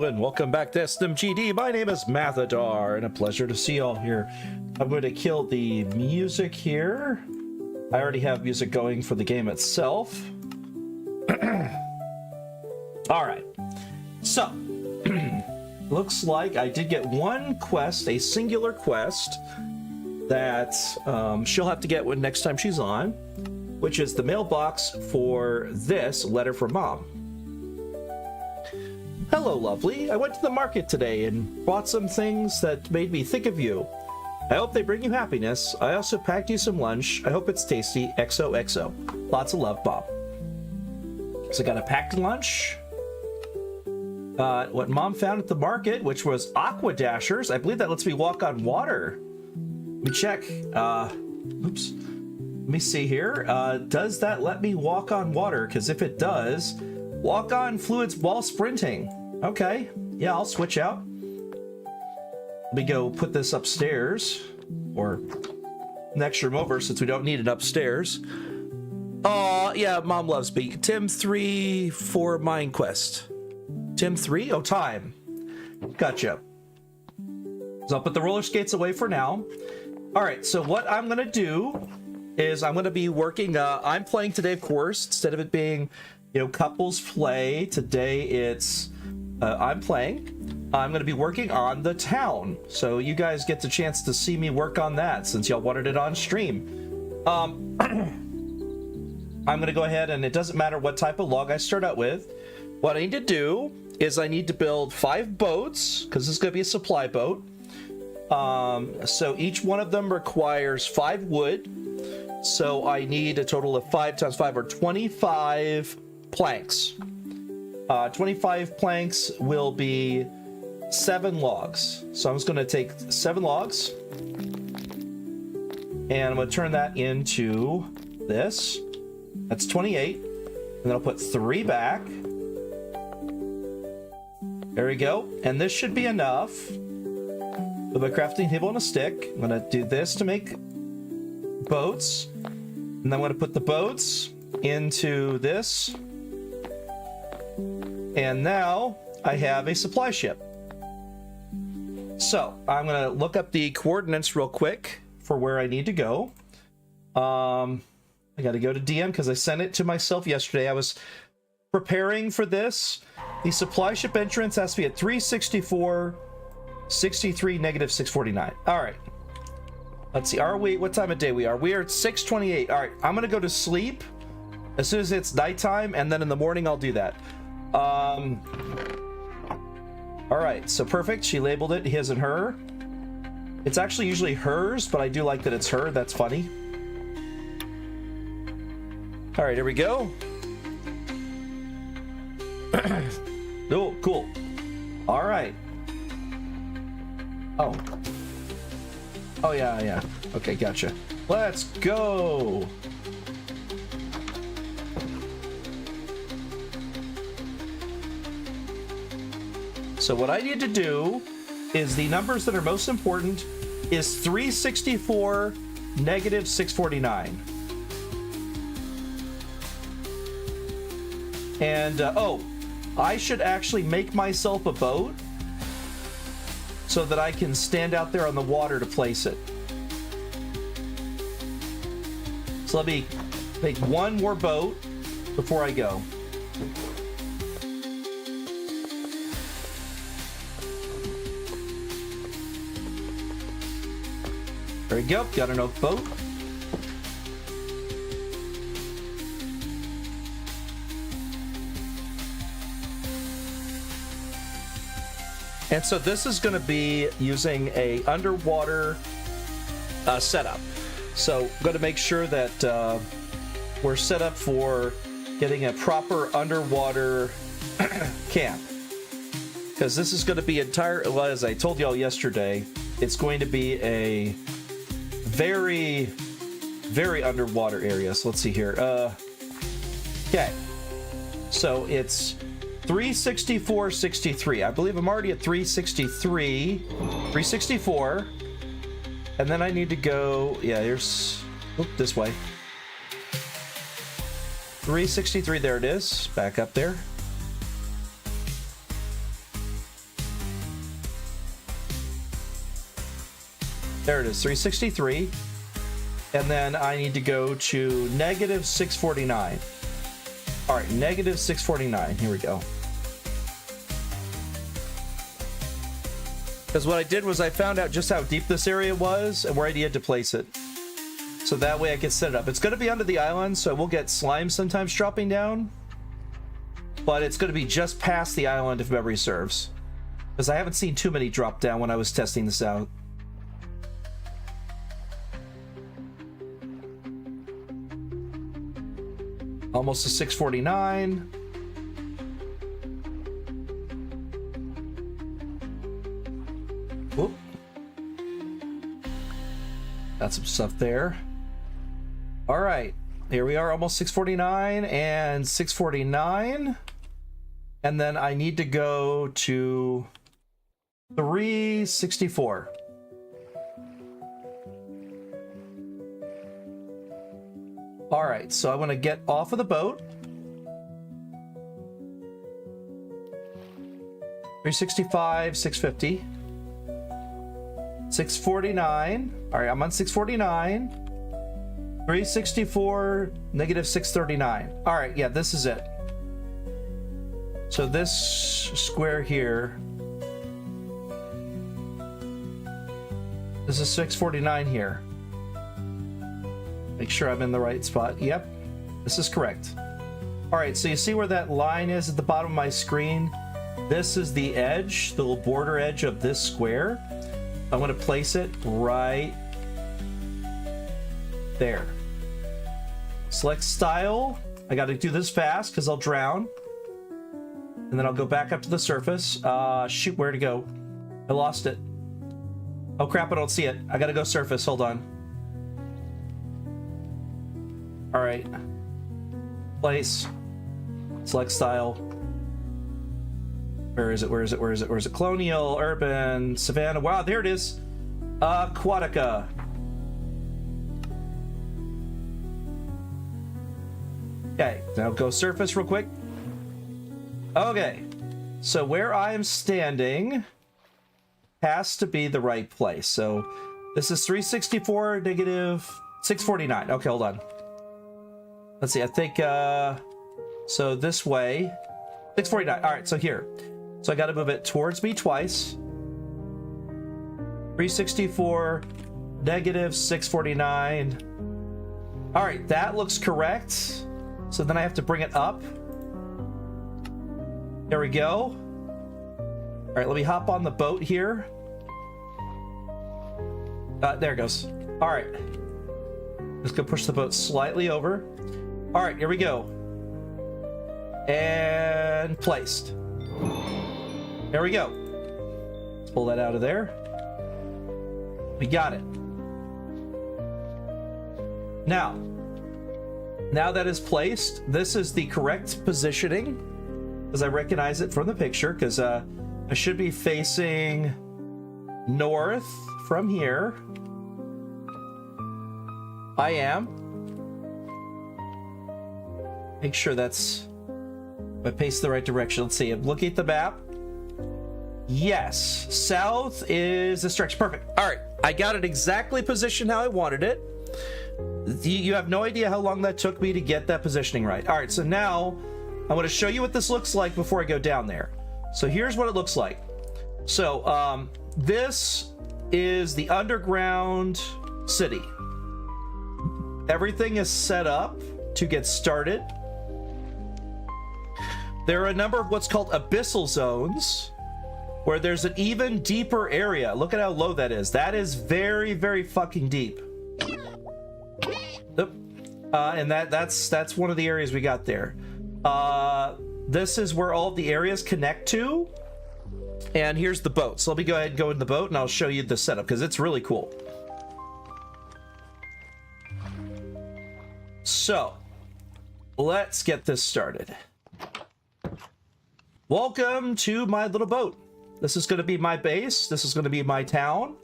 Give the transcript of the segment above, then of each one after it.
and welcome back to SNMGD. My name is Mathadar, and a pleasure to see you all here. I'm going to kill the music here. I already have music going for the game itself. Alright, so, looks like I did get one quest, a singular quest, that she'll have to get when next time she's on, which is the mailbox for this letter from Mom. Hello, lovely. I went to the market today and bought some things that made me think of you. I hope they bring you happiness. I also packed you some lunch. I hope it's tasty. XOXO. Lots of love, Bob. So I got a packed lunch. What Mom found at the market, which was aqua dashers. I believe that lets me walk on water. Let me check. Oops. Let me see here. Does that let me walk on water? Because if it does, walk on fluids while sprinting. Okay, yeah, I'll switch out. Let me go put this upstairs, or next room over, since we don't need it upstairs. Oh, yeah, Mom loves me. Tim 3 for Mind Quest. Tim 3? Oh, time. Gotcha. So I'll put the roller skates away for now. All right, so what I'm going to do is I'm going to be working, I'm playing today, of course, instead of it being, you know, couples play. Today it's I'm playing. I'm going to be working on the town, so you guys get the chance to see me work on that since y'all wanted it on stream. I'm going to go ahead, and it doesn't matter what type of log I start out with. What I need to do is I need to build 5 boats, because this is going to be a supply boat. So each one of them requires 5 wood. So I need a total of 5 times 5 or 25 planks. 25 planks will be 7 logs. So I'm just going to take 7 logs, and I'm going to turn that into this. That's 28. And then I'll put 3 back. There we go. And this should be enough. With my crafting table and a stick, I'm going to do this to make boats. And then I'm going to put the boats into this. And now I have a supply ship. So I'm going to look up the coordinates real quick for where I need to go. I got to go to DM because I sent it to myself yesterday. I was preparing for this. The supply ship entrance has to be at 364, 63, negative 649. All right. Let's see. Are we? What time of day we are? We are at 6:28. All right. I'm going to go to sleep as soon as it's nighttime, and then in the morning I'll do that. All right, so perfect. She labeled it his and her. It's actually usually hers, but I do like that it's her. That's funny. All right, here we go. Oh, cool. All right. Oh. Oh, yeah. Okay, gotcha. Let's go. So what I need to do is the numbers that are most important is 364, negative 649. And, oh, I should actually make myself a boat so that I can stand out there on the water to place it. So let me make one more boat before I go. There we go, got an oak boat. And so this is going to be using a underwater setup. So I'm going to make sure that we're set up for getting a proper underwater camp. Because this is going to be well, as I told y'all yesterday, it's going to be a very, very underwater area. So let's see here. Okay. So it's 364.63. I believe I'm already at 363. 364. And then I need to go, yeah, here's, this way. 363, there it is. Back up there. There it is, 363. And then I need to go to negative 649. All right, negative 649. Here we go. Because what I did was I found out just how deep this area was and where I needed to place it. So that way I can set it up. It's going to be under the island, so we'll get slime sometimes dropping down. But it's going to be just past the island if memory serves. Because I haven't seen too many drop down when I was testing this out. Almost to 649. Whoop. Got some stuff there. All right, here we are, almost 649 and 649. And then I need to go to 364. All right, so I want to get off of the boat. 365, 650. 649. All right, I'm on 649. 364, negative 639. All right, yeah, this is it. So this square here, this is 649 here. Make sure I'm in the right spot. Yep, this is correct. All right, so you see where that line is at the bottom of my screen? This is the edge, the little border edge of this square. I want to place it right there. Select style. I got to do this fast because I'll drown. And then I'll go back up to the surface. Shoot, where to go? I lost it. Oh crap, I don't see it. I gotta go surface, hold on. All right. Place. Select style. Where is it? Where is it? Where is it? Where is it? Colonial, urban, Savannah. Wow, there it is. Aquatica. Okay, now go surface real quick. Okay, so where I'm standing has to be the right place. So this is 364, negative 649. Okay, hold on. Let's see, I think, so this way, 649. All right, so here. So I got to move it towards me twice. 364, negative 649. All right, that looks correct. So then I have to bring it up. There we go. All right, let me hop on the boat here. There it goes. All right. Just gonna push the boat slightly over. All right, here we go. And placed. There we go. Let's pull that out of there. We got it. Now that is placed, this is the correct positioning, because I recognize it from the picture, because I should be facing north from here. I am. Make sure that's, I paste the right direction. Let's see, I'm looking at the map. Yes, south is this direction. Perfect. All right, I got it exactly positioned how I wanted it. You have no idea how long that took me to get that positioning right. All right, so now I want to show you what this looks like before I go down there. So here's what it looks like. So this is the underground city. Everything is set up to get started. There are a number of what's called abyssal zones, where there's an even deeper area. Look at how low that is. That is very, very fucking deep. And that's one of the areas we got there. This is where all of the areas connect to. And here's the boat. So let me go ahead and go in the boat and I'll show you the setup because it's really cool. So let's get this started. Welcome to my little boat. This is going to be my base. This is going to be my town.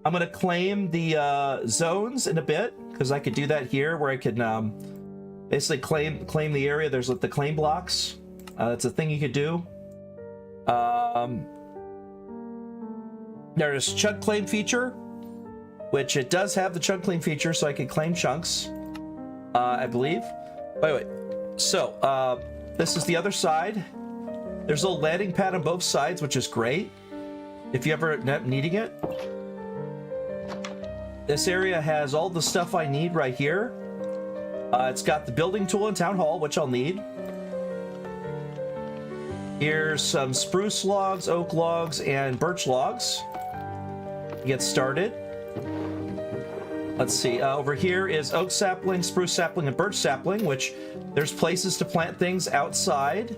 I'm going to claim the zones in a bit because I could do that here where I can basically claim the area. There's the claim blocks. That's a thing you could do. There's chunk claim feature. which it does have the chunk clean feature, so I can claim chunks, I believe. Wait. So, this is the other side. There's a little landing pad on both sides, which is great if you ever end up needing it. This area has all the stuff I need right here. It's got the building tool and town hall, which I'll need. Here's some spruce logs, oak logs, and birch logs to get started. Let's see, over here is oak sapling, spruce sapling, and birch sapling, which there's places to plant things outside.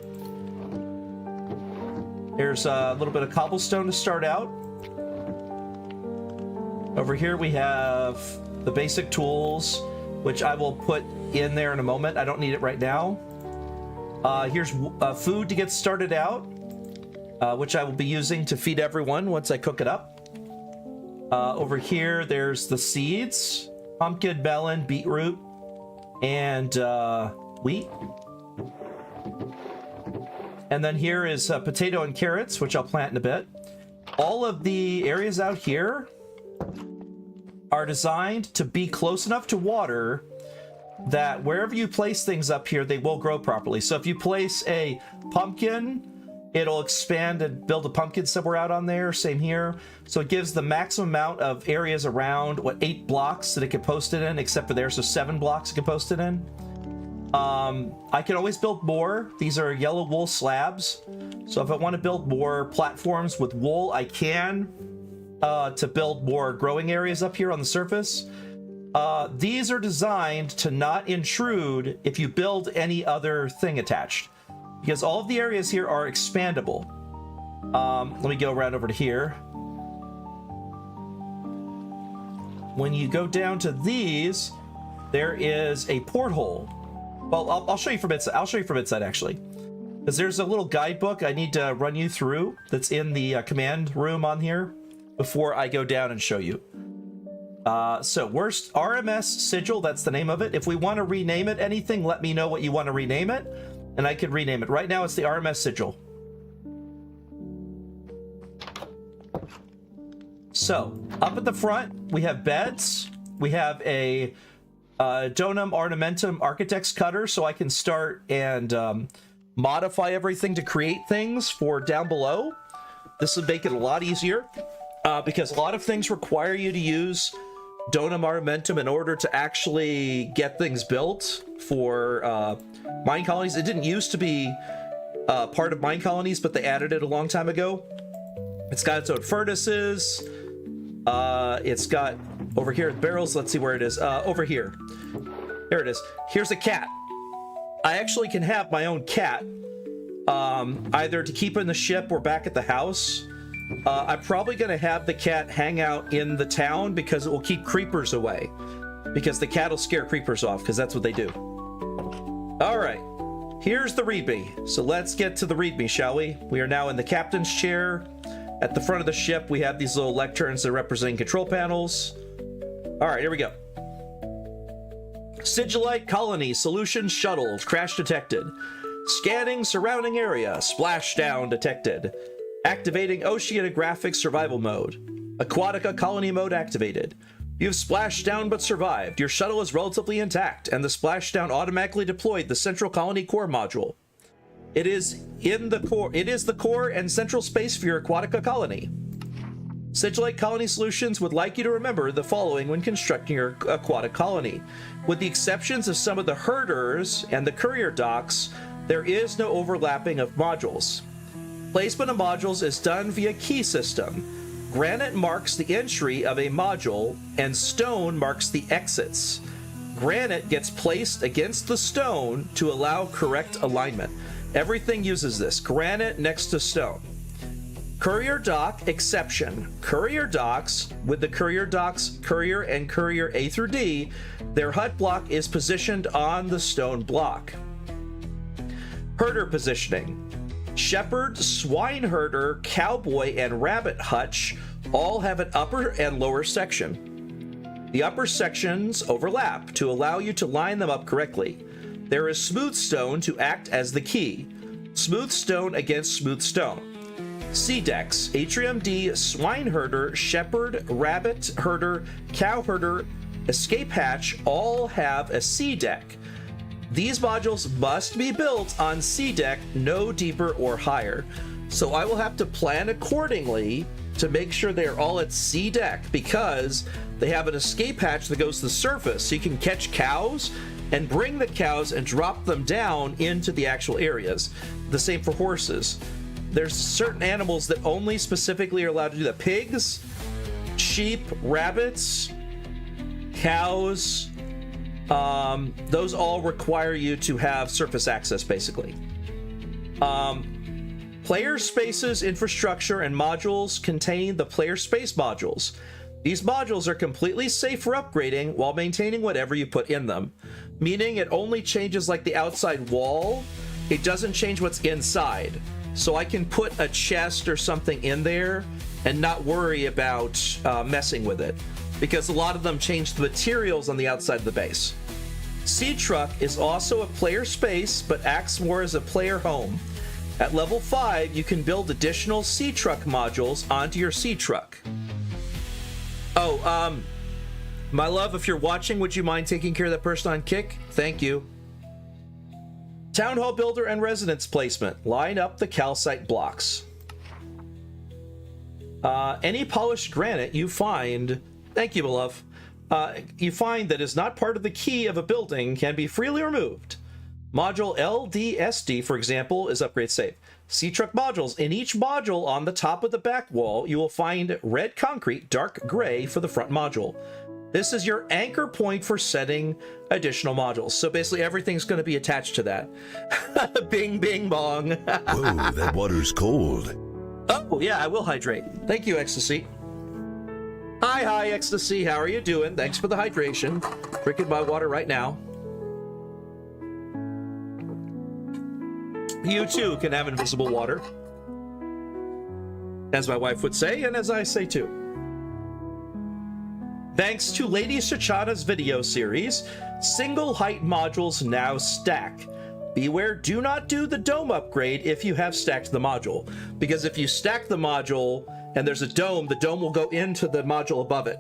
There's a little bit of cobblestone to start out. Over here we have the basic tools, which I will put in there in a moment. I don't need it right now. Here's food to get started out, which I will be using to feed everyone once I cook it up. Over here, there's the seeds: pumpkin, melon, beetroot, and wheat. And then here is potato and carrots, which I'll plant in a bit. All of the areas out here are designed to be close enough to water that wherever you place things up here, they will grow properly. So if you place a pumpkin, it'll expand and build a pumpkin somewhere out on there. Same here. So it gives the maximum amount of areas around, 8 blocks that it can post it in, except for there, so 7 blocks it can post it in. I can always build more. These are yellow wool slabs. So if I want to build more platforms with wool, I can, to build more growing areas up here on the surface. These are designed to not intrude if you build any other thing attached, because all of the areas here are expandable. Let me go around over to here. When you go down to these, there is a porthole. Well, I'll show you from inside. I'll show you from inside, actually, because there's a little guidebook I need to run you through that's in the command room on here before I go down and show you. So worst RMS sigil, that's the name of it. If we want to rename it anything, let me know what you want to rename it, and I can rename it. Right now it's the RMS sigil. So up at the front, we have beds. We have a Donum Ornamentum Architect's Cutter, so I can start and modify everything to create things for down below. This would make it a lot easier, because a lot of things require you to use Donum Ornamentum in order to actually get things built for mine colonies. It didn't used to be part of mine colonies, but they added it a long time ago. It's got its own furnaces. It's got over here barrels. Let's see where it is. Over here. There it is. Here's a cat. I actually can have my own cat, either to keep in the ship or back at the house. I'm probably going to have the cat hang out in the town because it will keep creepers away. Because the cat will scare creepers off, because that's what they do. All right. Here's the readme. So let's get to the readme, shall we? We are now in the captain's chair. At the front of the ship, we have these little lecterns that represent control panels. All right, here we go. Sigilite colony solution shuttle crash detected. Scanning surrounding area, splashdown detected. Activating oceanographic survival mode. Aquatica colony mode activated. You've splashed down but survived. Your shuttle is relatively intact, and the splashdown automatically deployed the central colony core module. It is the core and central space for your Aquatica colony. Sigilite Colony Solutions would like you to remember the following when constructing your aquatic colony. With the exceptions of some of the herders and the courier docks, there is no overlapping of modules. Placement of modules is done via key system. Granite marks the entry of a module, and stone marks the exits. Granite gets placed against the stone to allow correct alignment. Everything uses this. Granite next to stone. Courier dock exception. Courier docks, with the courier docks courier and courier A through D, their hut block is positioned on the stone block. Herder positioning. Shepherd, swineherder, cowboy, and rabbit hutch all have an upper and lower section. The upper sections overlap to allow you to line them up correctly. There is smooth stone to act as the key. Smooth stone against smooth stone. Sea decks, Atrium D, Swine Herder, Shepherd, Rabbit Herder, Cow Herder, Escape Hatch all have a sea deck. These modules must be built on sea deck no deeper or higher. So I will have to plan accordingly to make sure they're all at sea deck, because they have an escape hatch that goes to the surface, so you can catch cows and bring the cows and drop them down into the actual areas. The same for horses. There's certain animals that only specifically are allowed to do that. Pigs, sheep, rabbits, cows, those all require you to have surface access, basically. Player spaces, infrastructure, and modules contain the player space modules. These modules are completely safe for upgrading while maintaining whatever you put in them, meaning it only changes like the outside wall. It doesn't change what's inside. So I can put a chest or something in there and not worry about messing with it, because a lot of them change the materials on the outside of the base. Sea Truck is also a player space, but acts more as a player home. At level 5, you can build additional Sea Truck modules onto your Sea Truck. Oh, my love, if you're watching, would you mind taking care of that person on Kick? Thank you. Town Hall Builder and Residence Placement. Line up the calcite blocks. Any polished granite you find... Thank you, my love. You find that is not part of the key of a building can be freely removed. Module LDSD, for example, is upgrade safe. Sea Truck modules. In each module on the top of the back wall, you will find red concrete, dark gray for the front module. This is your anchor point for setting additional modules. So basically everything's going to be attached to that. Bing, bing, bong. Whoa, that water's cold. Oh, yeah, I will hydrate. Thank you, Ecstasy. Hi, Ecstasy. How are you doing? Thanks for the hydration. Drinking my water right now. You too can have invisible water, as my wife would say, and as I say too. Thanks to Lady Shachana's video series, single height modules now stack. Beware, do not do the dome upgrade if you have stacked the module, because if you stack the module and there's a dome, the dome will go into the module above it.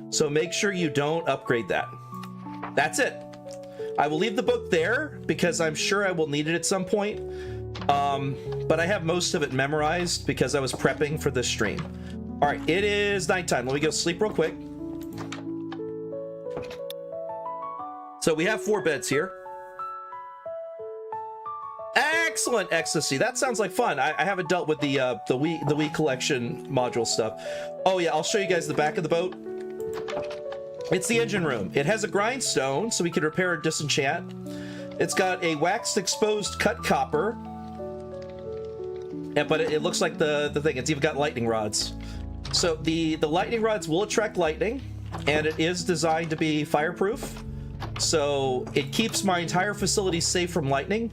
So make sure you don't upgrade that. That's it. I will leave the book there because I'm sure I will need it at some point. But I have most of it memorized because I was prepping for this stream. All right, it is nighttime. Let me go sleep real quick. So we have 4 beds here. Excellent, Ecstasy. That sounds like fun. I haven't dealt with the Wii collection module stuff. Oh yeah, I'll show you guys the back of the boat. It's the engine room. It has a grindstone, so we can repair or disenchant. It's got a waxed exposed cut copper. But it looks like the thing. It's even got lightning rods. So the lightning rods will attract lightning, and it is designed to be fireproof. So it keeps my entire facility safe from lightning,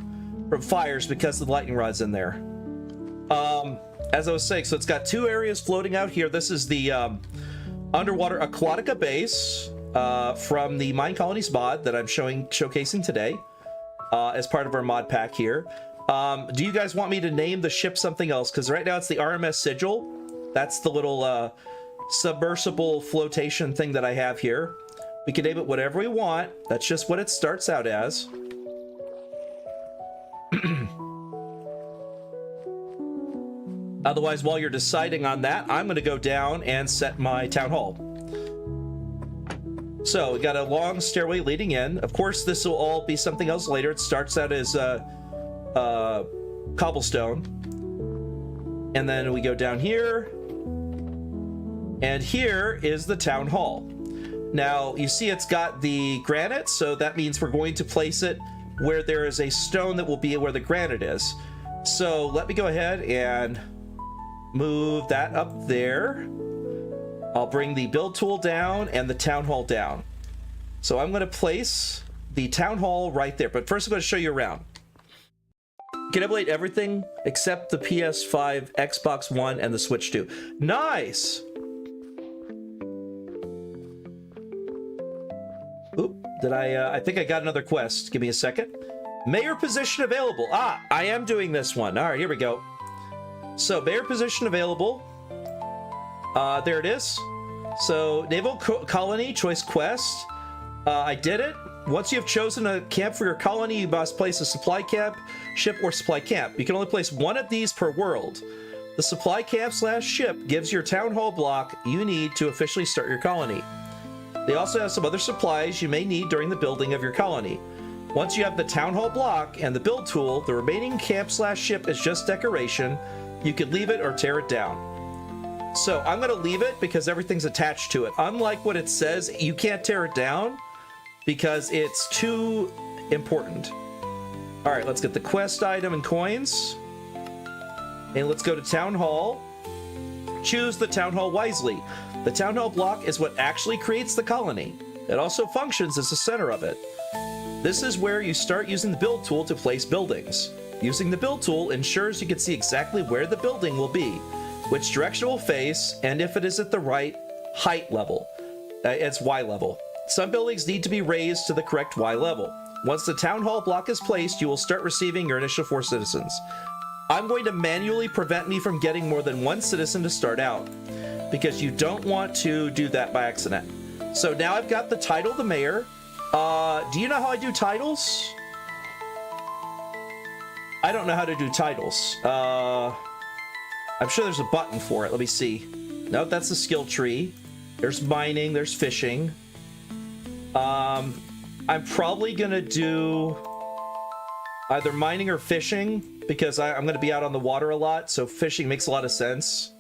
from fires, because of the lightning rods in there. As I was saying, so it's got 2 areas floating out here. This is the Underwater Aquatica base from the Mine Colonies mod that I'm showcasing today as part of our mod pack here. Do you guys want me to name the ship something else? Because right now it's the RMS Sigil. That's the little submersible flotation thing that I have here. We can name it whatever we want. That's just what it starts out as. Otherwise, while you're deciding on that, I'm going to go down and set my town hall. So we got a long stairway leading in. Of course, this will all be something else later. It starts out as cobblestone. And then we go down here. And here is the town hall. Now, you see it's got the granite, so that means we're going to place it where there is a stone that will be where the granite is. So let me go ahead and move that up there. I'll bring the build tool down and the town hall down. So I'm going to place the town hall right there. But first I'm going to show you around. You can emulate everything except the PS5, Xbox One, and the Switch 2. Nice! Oop, did I think I got another quest. Give me a second. Mayor position available. Ah, I am doing this one. All right, here we go. So mayor position available. There it is. So naval colony choice quest. I did it. Once you have chosen a camp for your colony, you must place a supply camp, ship, or supply camp. You can only place one of these per world. The supply camp / ship gives your town hall block you need to officially start your colony. They also have some other supplies you may need during the building of your colony. Once you have the town hall block and the build tool, the remaining camp / ship is just decoration. You could leave it or tear it down. So I'm going to leave it because everything's attached to it. Unlike what it says, you can't tear it down because it's too important. All right, let's get the quest item and coins. And let's go to Town Hall. Choose the Town Hall wisely. The Town Hall block is what actually creates the colony. It also functions as the center of it. This is where you start using the build tool to place buildings. Using the build tool ensures you can see exactly where the building will be, which direction it will face, and if it is at the right height level. It's Y level. Some buildings need to be raised to the correct Y level. Once the town hall block is placed, you will start receiving your initial 4 citizens. I'm going to manually prevent me from getting more than 1 citizen to start out, because you don't want to do that by accident. So now I've got the title of the mayor. Do you know how I do titles? I don't know how to do titles. I'm sure there's a button for it. Let me see. Nope, that's the skill tree. There's mining, there's fishing. I'm probably gonna do either mining or fishing because I'm gonna be out on the water a lot, so fishing makes a lot of sense.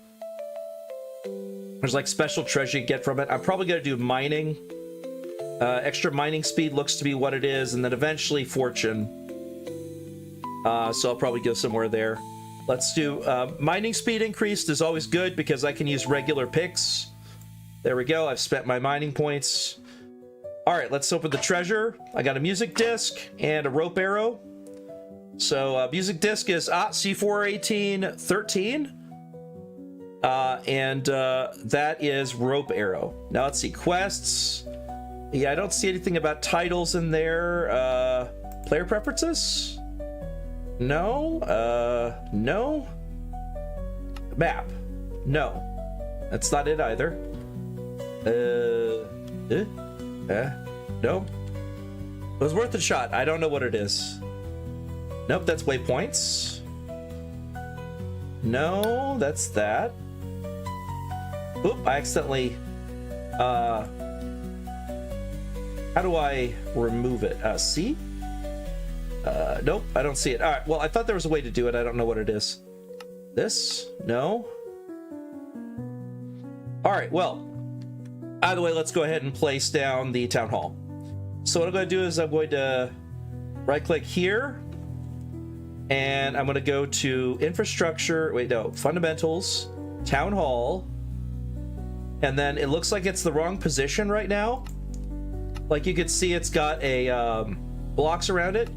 There's like special treasure you get from it. I'm probably gonna do mining. Extra mining speed looks to be what it is, and then eventually fortune. So I'll probably go somewhere there. Let's do mining speed increased is always good because I can use regular picks. There we go. I've spent my mining points. All right, let's open the treasure. I got a music disc and a rope arrow. So music disc is C41813. And that is rope arrow. Now let's see, quests. Yeah, I don't see anything about titles in there. Player preferences? No. No. Map? No. That's not it either. No. It was worth a shot. I don't know what it is. Nope, that's waypoints. No, that's that. Oop, I accidentally... how do I remove it? C? Nope, I don't see it. All right, well, I thought there was a way to do it. I don't know what it is. This? No. All right, well, either way, let's go ahead and place down the town hall. So what I'm going to do is I'm going to right-click here, and I'm going to go to infrastructure. Wait, no, fundamentals, town hall, and then it looks like it's the wrong position right now. Like you can see, it's got a blocks around it.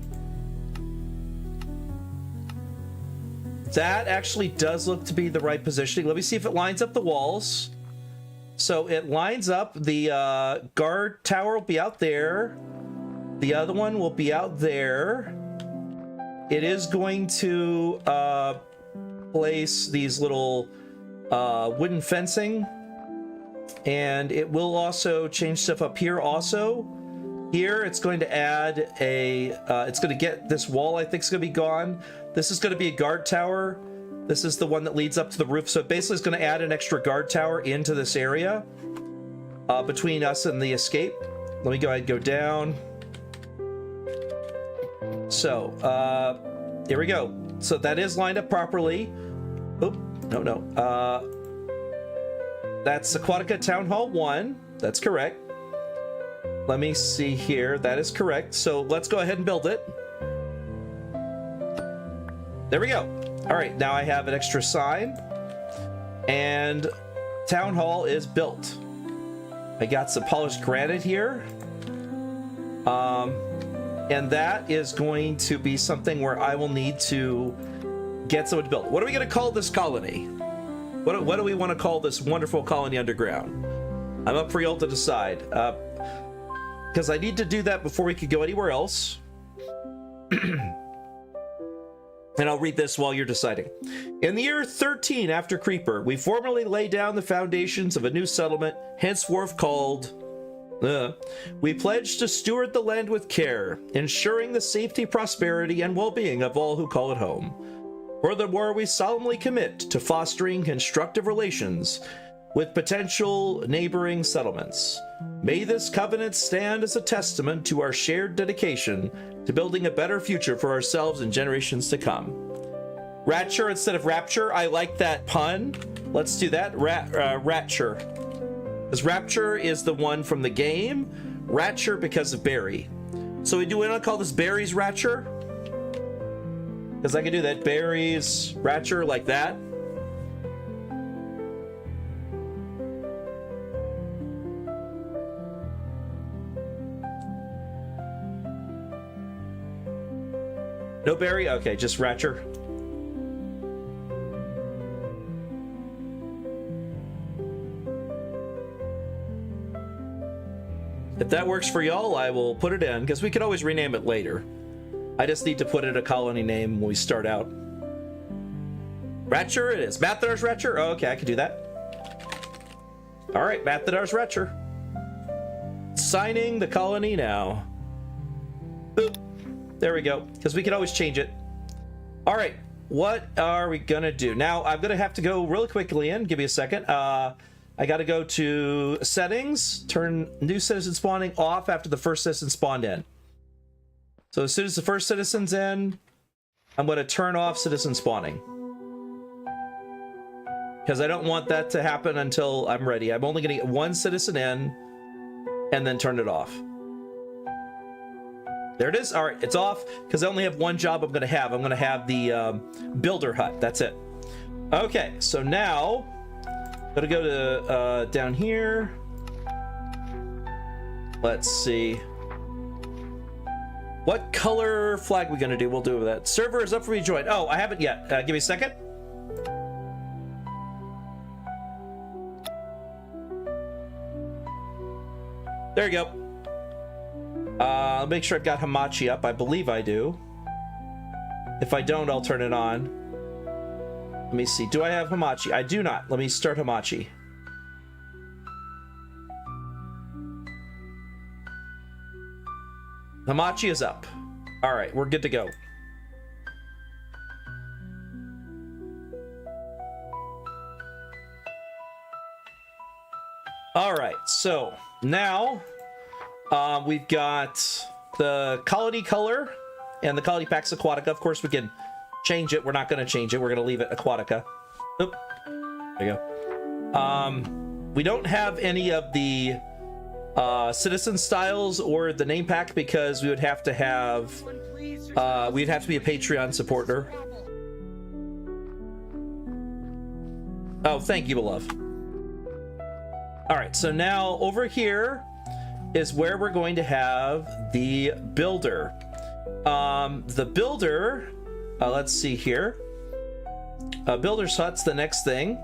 That actually does look to be the right positioning. Let me see if it lines up the walls. So it lines up. The guard tower will be out there. The other one will be out there. It is going to place these little wooden fencing. And it will also change stuff up here also. Here, it's going to add a... it's going to get this wall, I think, is going to be gone. This is going to be a guard tower. This is the one that leads up to the roof. So basically, it's going to add an extra guard tower into this area between us and the escape. Let me go ahead and go down. So, here we go. So that is lined up properly. Oop, no. That's Aquatica Town Hall 1. That's correct. Let me see here. That is correct. So let's go ahead and build it. There we go. All right, now I have an extra sign. And Town Hall is built. I got some polished granite here. And that is going to be something where I will need to get someone to build. What are we going to call this colony? What do we want to call this wonderful colony underground? I'm up for y'all to decide. Because I need to do that before we could go anywhere else. And I'll read this while you're deciding. In the year 13 after Creeper, we formally lay down the foundations of a new settlement, henceforth called... we pledge to steward the land with care, ensuring the safety, prosperity, and well-being of all who call it home. Furthermore, we solemnly commit to fostering constructive relations with potential neighboring settlements. May this covenant stand as a testament to our shared dedication to building a better future for ourselves and generations to come. Ratcher instead of rapture. I like that pun. Let's do that. Ratcher. Because Rapture is the one from the game. Ratcher because of Barry. So we want to call this Barry's Ratcher? Because I can do that. Barry's Ratcher like that. No Barry? Okay, just Ratcher. If that works for y'all, I will put it in, because we can always rename it later. I just need to put in a colony name when we start out. Ratcher it is. Mathadar's Ratcher? Oh, okay, I can do that. All right, Mathadar's Ratcher. Signing the colony now. Boop. There we go, because we can always change it. All right, what are we gonna do? Now, I'm gonna have to go really quickly in. Give me a second. I gotta go to settings, turn new citizen spawning off after the first citizen spawned in. So as soon as the first citizen's in, I'm gonna turn off citizen spawning. Because I don't want that to happen until I'm ready. I'm only gonna get one citizen in and then turn it off. There it is. All right, it's off because I only have one job I'm gonna have. I'm gonna have the builder hut. That's it. Okay, so now gotta go to down here. Let's see. What color flag we gonna do? We'll do that. Server is up for rejoin. Oh, I haven't yet. Give me a second. There you go. I'll make sure I've got Hamachi up. I believe I do. If I don't, I'll turn it on. Let me see. Do I have Hamachi? I do not. Let me start Hamachi. Hamachi is up. All right, we're good to go. All right, so now we've got the colony color and the colony Pax Aquatica. Of course, we can change it. We're not going to change it. We're going to leave it Aquatica. Oop. There you go. We don't have any of the citizen styles or the name pack because we would have to have we'd have to be a Patreon supporter. Oh, thank you, beloved. All right, so now over here is where we're going to have the builder. The builder, let's see here. Builder's hut's the next thing.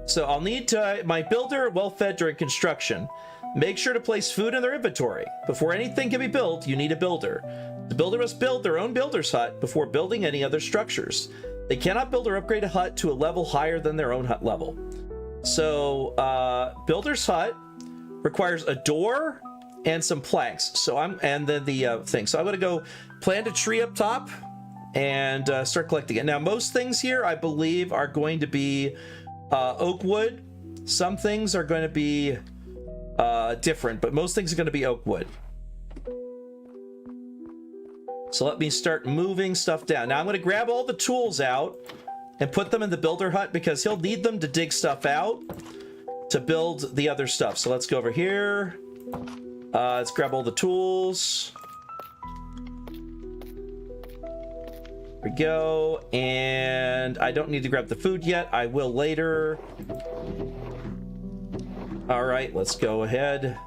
So I'll need my builder well-fed during construction. Make sure to place food in their inventory. Before anything can be built, you need a builder. The builder must build their own builder's hut before building any other structures. They cannot build or upgrade a hut to a level higher than their own hut level. So builder's hut requires a door and some planks. So and then the thing. So I'm gonna go plant a tree up top and start collecting it. Now most things here I believe are going to be oak wood. Some things are going to be different, but most things are going to be oak wood. So let me start moving stuff down. Now I'm going to grab all the tools out and put them in the builder hut because he'll need them to dig stuff out to build the other stuff. So let's go over here. Let's grab all the tools. There we go. And I don't need to grab the food yet. I will later. All right, let's go ahead.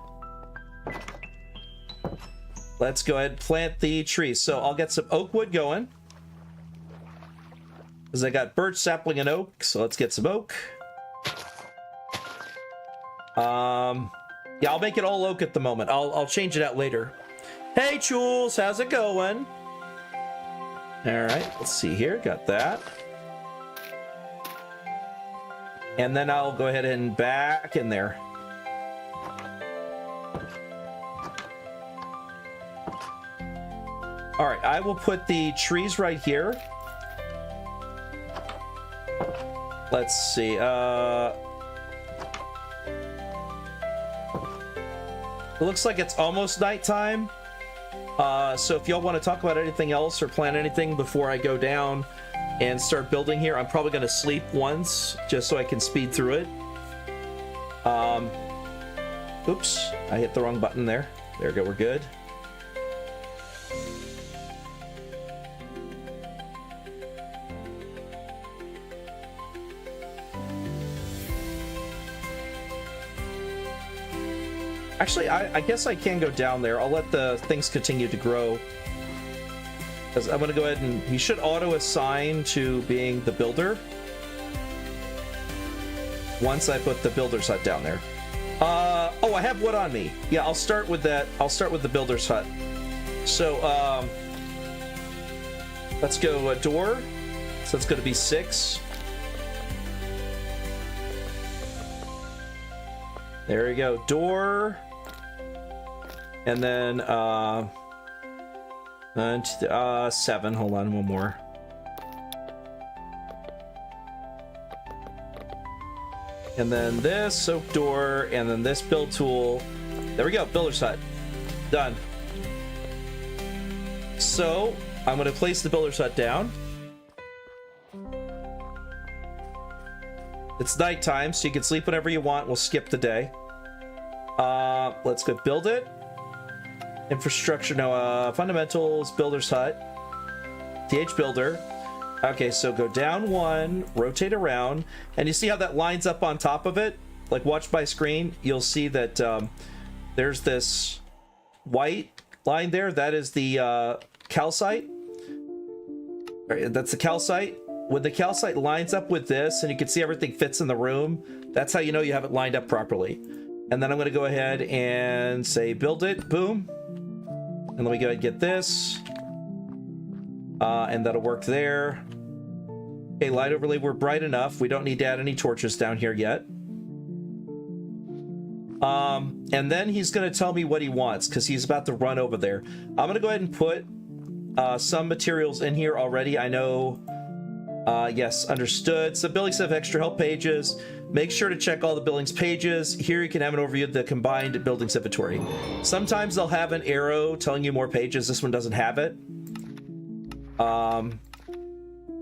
Let's go ahead and plant the trees. So I'll get some oak wood going. Because I got birch, sapling, and oak. So let's get some oak. Yeah, I'll make it all oak at the moment. I'll change it out later. Hey, Chules, how's it going? All right, let's see here. Got that. And then I'll go ahead and back in there. All right, I will put the trees right here. Let's see. It looks like it's almost nighttime. So if y'all want to talk about anything else or plan anything before I go down and start building here, I'm probably going to sleep once just so I can speed through it. Oops, I hit the wrong button there. There we go, we're good. Actually, I guess I can go down there. I'll let the things continue to grow. Because I'm going to go ahead and... He should auto-assign to being the builder. Once I put the builder's hut down there. Oh, I have wood on me. Yeah, I'll start with that. I'll start with the builder's hut. So, let's go a door. So it's going to be 6. There we go. Door. And then, 7. Hold on, one more. And then this oak door, and then this build tool. There we go, builder's hut. Done. So, I'm going to place the builder's hut down. It's nighttime, so you can sleep whenever you want. We'll skip the day. Let's go build it. Infrastructure, no, fundamentals, builder's hut. TH builder. Okay, so go down 1, rotate around, and you see how that lines up on top of it? Like, watch my screen, you'll see that there's this white line there. That is the calcite. Right, that's the calcite. When the calcite lines up with this, and you can see everything fits in the room, that's how you know you have it lined up properly. And then I'm going to go ahead and say build it. Boom. And let me go ahead and get this. And that'll work there. Okay, light overlay, we're bright enough. We don't need to add any torches down here yet. And then he's going to tell me what he wants because he's about to run over there. I'm going to go ahead and put some materials in here already. I know, yes, understood. So buildings have extra help pages. Make sure to check all the buildings pages. Here you can have an overview of the combined buildings inventory. Sometimes they'll have an arrow telling you more pages. This one doesn't have it.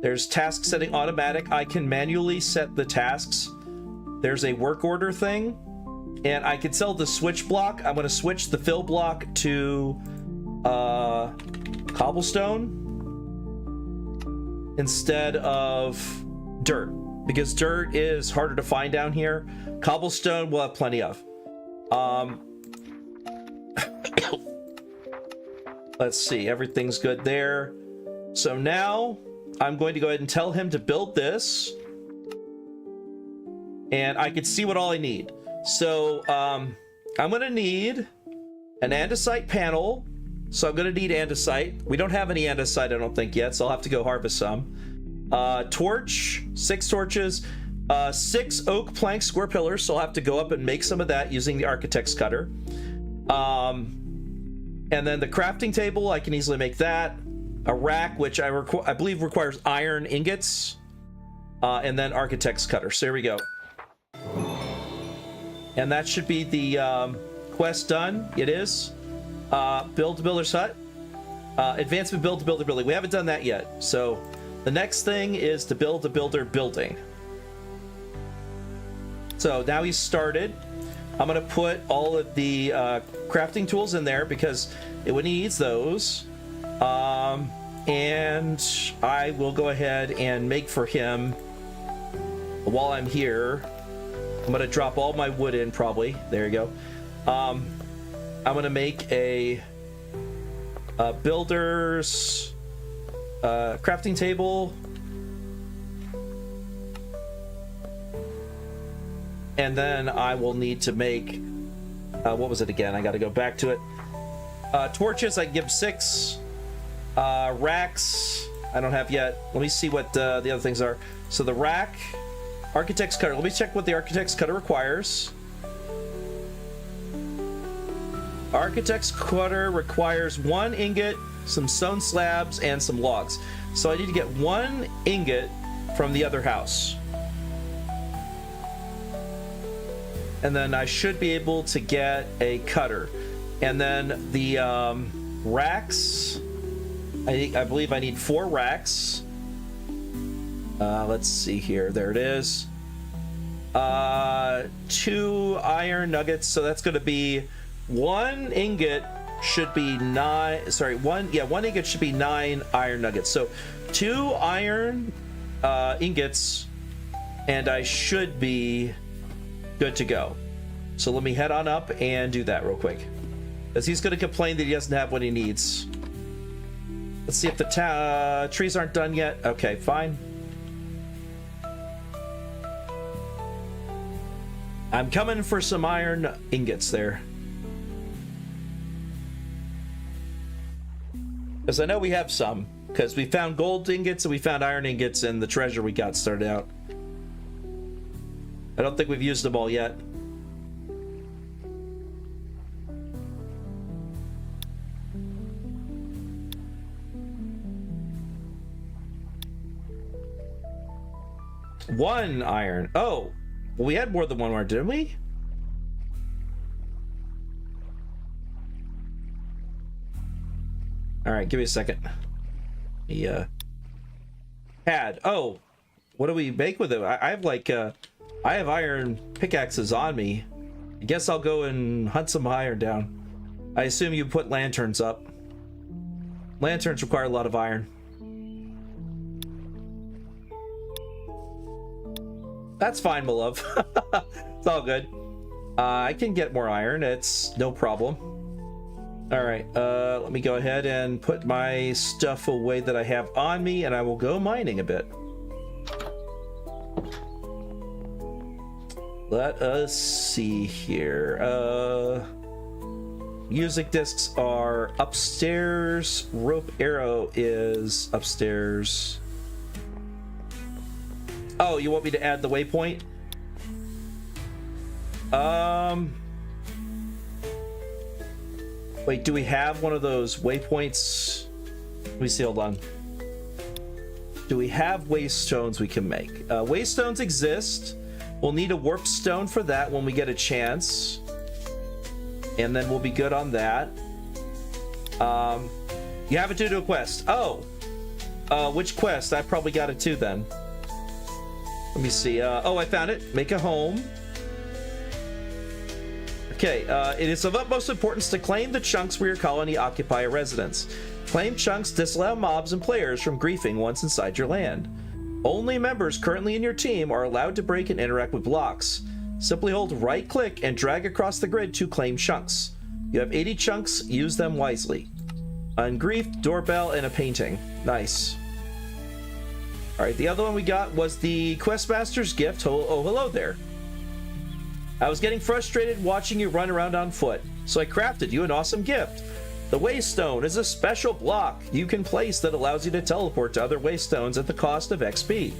There's task setting automatic. I can manually set the tasks. There's a work order thing. And I can sell the switch block. I'm going to switch the fill block to cobblestone instead of dirt. Because dirt is harder to find down here. Cobblestone we'll have plenty of. Let's see. Everything's good there. So now I'm going to go ahead and tell him to build this. And I can see what all I need. So I'm going to need an andesite panel. So I'm going to need andesite. We don't have any andesite, I don't think, yet. So I'll have to go harvest some. Torch, 6 torches, 6 oak plank square pillars. So I'll have to go up and make some of that using the architect's cutter. And then the crafting table, I can easily make that. A rack, which I believe requires iron ingots, and then architect's cutter. So here we go. And that should be the quest done. It is. Build the builder's hut. Advancement build the builder building. We haven't done that yet. So the next thing is to build the builder building. So now he's started. I'm going to put all of the crafting tools in there because when he needs those. And I will go ahead and make for him while I'm here. I'm going to drop all my wood in probably. There you go. I'm going to make a builder's crafting table. And then I will need to make, what was it again? I got to go back to it. Torches, I give 6. Racks, I don't have yet. Let me see what the other things are. So the rack, architect's cutter. Let me check what the architect's cutter requires. Architect's cutter requires 1 ingot, some stone slabs, and some logs. So I need to get 1 ingot from the other house. And then I should be able to get a cutter. And then the racks, I believe I need 4 racks. Let's see here. There it is. 2 iron nuggets. So that's going to be 1 ingot should be 9. Sorry, 1 ingot should be 9 iron nuggets. So 2 iron ingots, and I should be good to go. So let me head on up and do that real quick, because he's going to complain that he doesn't have what he needs. Let's see if the trees aren't done yet. Okay, fine. I'm coming for some iron ingots there, because I know we have some, because we found gold ingots and we found iron ingots in the treasure we got started out. I don't think we've used them all yet. One iron. Oh, well, we had more than 1 iron, didn't we? All right, give me a second. Yeah. Pad. Oh, what do we make with it? I have like I have iron pickaxes on me. I guess I'll go and hunt some iron down. I assume you put lanterns up. Lanterns require a lot of iron. That's fine, my love. It's all good. I can get more iron. It's no problem. All right. Let me go ahead and put my stuff away that I have on me, and I will go mining a bit. Let us see here. Music discs are upstairs. Rope arrow is upstairs. Oh, you want me to add the waypoint? Wait, do we have one of those waypoints? Let me see, hold on. Do we have waystones we can make? Waystones exist. We'll need a warp stone for that when we get a chance. And then we'll be good on that. You have it due to a quest. Oh. Which quest? I probably got it too then. Let me see. Oh, I found it. Make a home. Okay, it is of utmost importance to claim the chunks where your colony occupy a residence. Claim chunks disallow mobs and players from griefing once inside your land. Only members currently in your team are allowed to break and interact with blocks. Simply hold right-click and drag across the grid to claim chunks. You have 80 chunks. Use them wisely. Ungriefed, doorbell, and a painting. Nice. All right, the other one we got was the Questmaster's gift. Oh, hello there. I was getting frustrated watching you run around on foot, so I crafted you an awesome gift. The Waystone is a special block you can place that allows you to teleport to other Waystones at the cost of XP.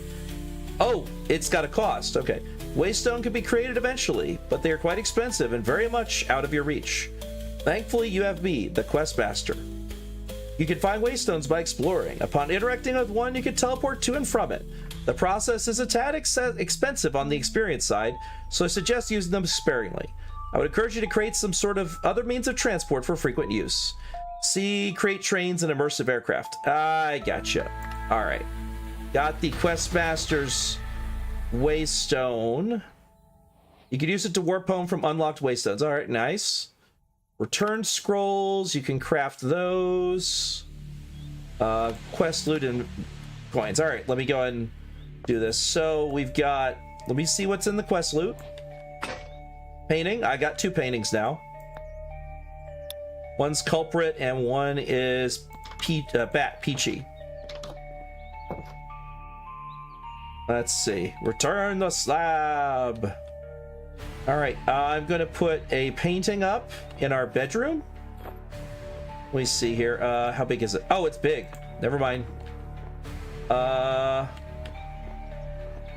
Oh, it's got a cost. Okay. Waystone can be created eventually, but they are quite expensive and very much out of your reach. Thankfully, you have me, the Questmaster. You can find Waystones by exploring. Upon interacting with one, you can teleport to and from it. The process is a tad expensive on the experience side, so I suggest using them sparingly. I would encourage you to create some sort of other means of transport for frequent use. See, create trains and immersive aircraft. I gotcha. All right. Got the Questmaster's Waystone. You can use it to warp home from unlocked Waystones. All right, nice. Return scrolls, you can craft those. Quest loot and coins. All right, let me go ahead and do this. So we've got, let me see what's in the quest loot. Painting, I got 2 paintings now. One's Culprit and one is Peachy. Let's see, return the slab. All right, I'm gonna put a painting up in our bedroom. Let me see here. How big is it? Oh, it's big. Never mind.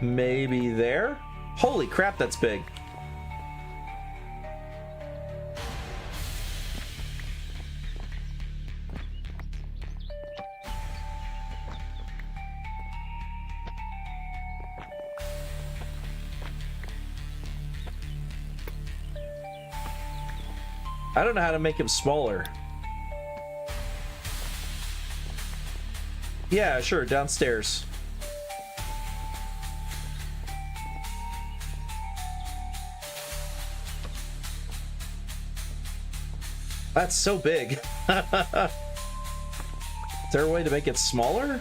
Maybe there? Holy crap, that's big. I don't know how to make him smaller. Yeah, sure, downstairs. That's so big. Is there a way to make it smaller?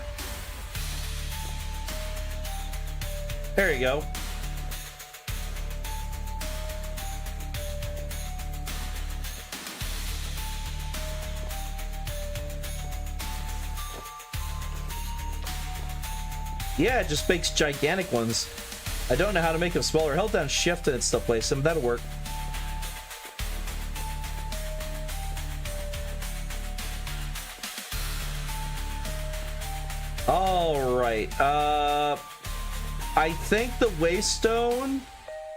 There you go. Yeah, it just makes gigantic ones. I don't know how to make them smaller. Held down shift and it still place them. That'll work. All right. I think the waystone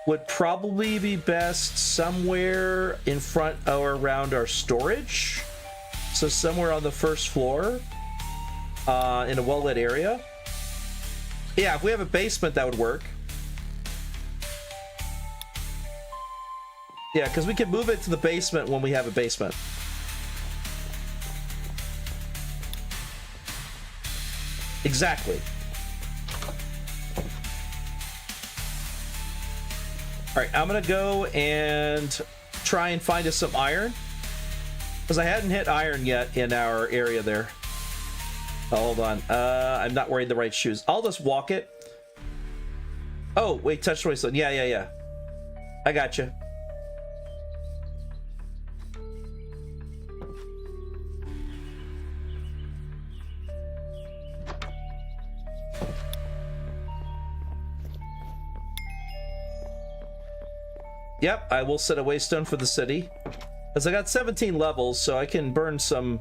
would probably be best somewhere in front or around our storage. So somewhere on the first floor, in a well-lit area. Yeah, if we have a basement, that would work. Yeah, because we can move it to the basement when we have a basement. Exactly. All right, I'm gonna go and try and find us some iron, because I hadn't hit iron yet in our area there. Oh, hold on. I'm not wearing the right shoes. I'll just walk it. Oh, wait, touch the waistline. Yeah. I got you. Yep, I will set a waystone for the city. Because I got 17 levels, so I can burn some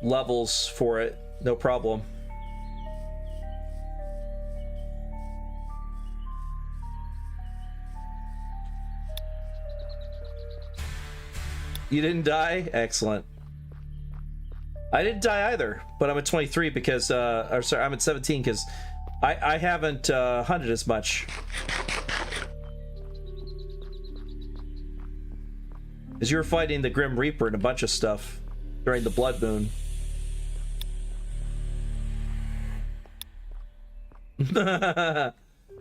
levels for it, no problem. You didn't die? Excellent. I didn't die either, but I'm at 23 because or sorry, I'm at 17 because I haven't hunted as much. Because you were fighting the Grim Reaper and a bunch of stuff during the Blood Moon.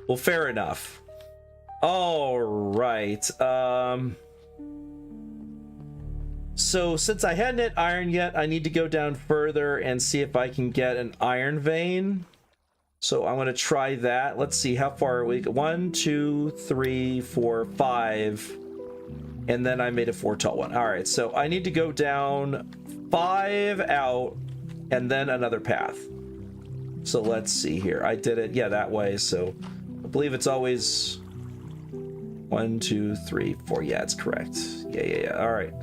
Well, fair enough. All right. So since I hadn't hit iron yet, I need to go down further and see if I can get an iron vein. So I'm going to try that. Let's see, how far are we? 1, 2, 3, 4, 5. And then I made a 4 tall one. All right, so I need to go down 5 out and then another path. So let's see here. I did it, yeah, that way. So I believe it's always 1, 2, 3, 4. Yeah, it's correct. Yeah. All right.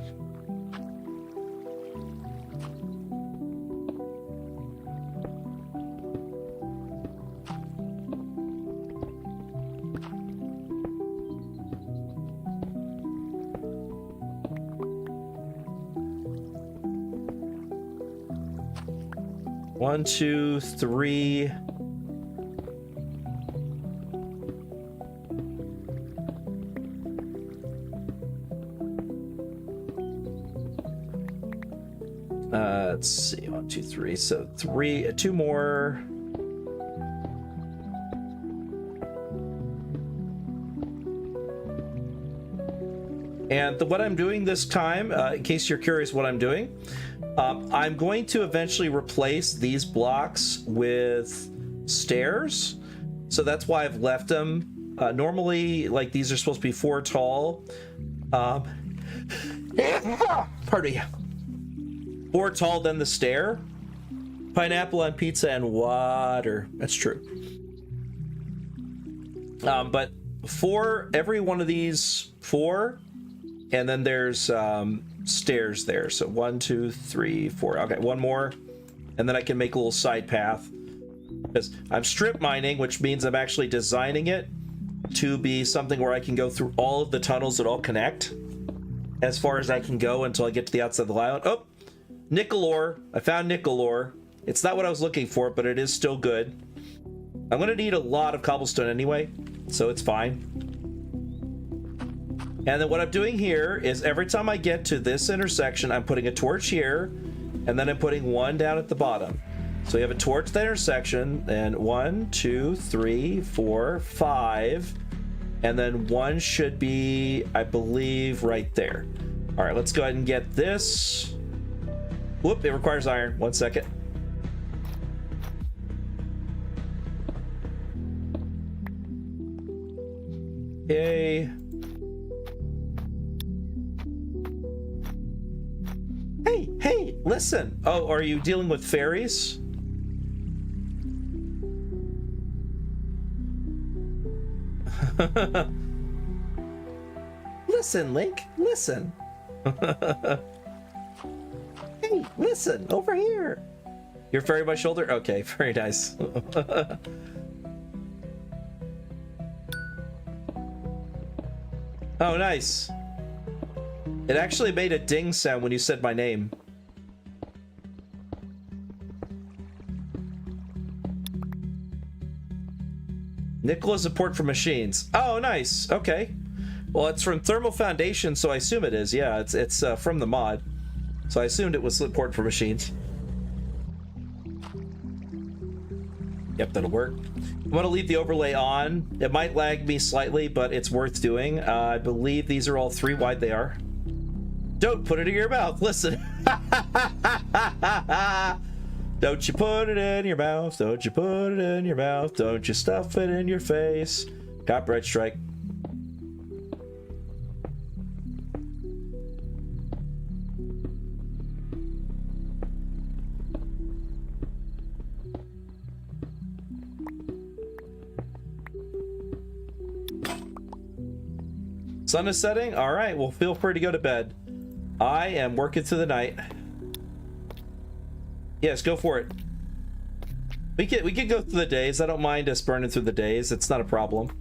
One, two, three. Let's see. 1, 2, 3. So 3, 2 more. And what I'm doing this time, in case you're curious what I'm doing, I'm going to eventually replace these blocks with stairs. So that's why I've left them. Normally, like, these are supposed to be 4 tall. Pardon me. 4 tall, then the stair. Pineapple on pizza and water. That's true. But for every one of these 4, and then there's stairs there. So 1, 2, 3, 4. Okay, one more, and then I can make a little side path. Because I'm strip mining, which means I'm actually designing it to be something where I can go through all of the tunnels that all connect as far as I can go until I get to the outside of the island. Oh, nickel ore. I found nickel ore. It's not what I was looking for, but it is still good. I'm going to need a lot of cobblestone anyway, so it's fine. And then what I'm doing here is every time I get to this intersection, I'm putting a torch here, and then I'm putting one down at the bottom. So you have a torch at the intersection, and 1, 2, 3, 4, 5, and then one should be, I believe, right there. All right, let's go ahead and get this. Whoop, it requires iron. 1 second. Okay. Hey, listen. Oh, are you dealing with fairies? Listen, Link, listen. Hey, listen, over here. Your fairy by shoulder? Okay, very nice. Oh, nice. It actually made a ding sound when you said my name. Nickel is a port for machines. Oh, nice. Okay. Well, it's from Thermal Foundation, so I assume it is. Yeah, it's from the mod. So I assumed it was a port for machines. Yep, that'll work. I'm going to leave the overlay on. It might lag me slightly, but it's worth doing. I believe these are all 3 wide. They are. Don't put it in your mouth. Listen. Don't you put it in your mouth. Don't you put it in your mouth. Don't you stuff it in your face. Copyright strike. Sun is setting? All right, well, feel free to go to bed. I am working through the night. Yes, go for it. We can go through the days. I don't mind us burning through the days. It's not a problem.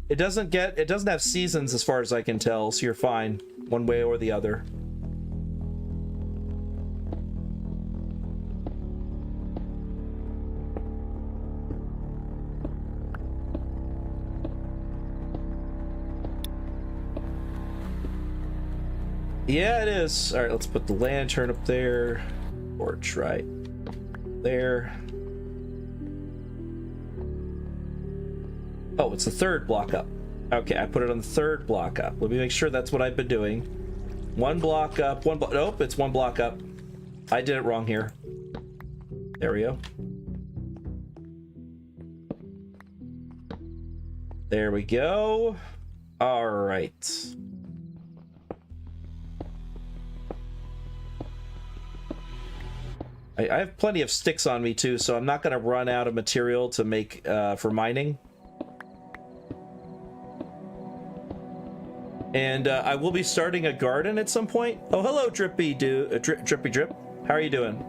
It doesn't have seasons as far as I can tell, so you're fine one way or the other. Yeah, it is. All right, let's put the lantern up there. Torch right there. Oh, it's the 3rd block up. Okay, I put it on the 3rd block up. Let me make sure that's what I've been doing. 1 block up, 1 block. Nope, it's 1 block up. I did it wrong here. There we go. There we go. All right. I have plenty of sticks on me too, so I'm not going to run out of material to make for mining. And I will be starting a garden at some point. Oh, hello, Drippy Drip. How are you doing?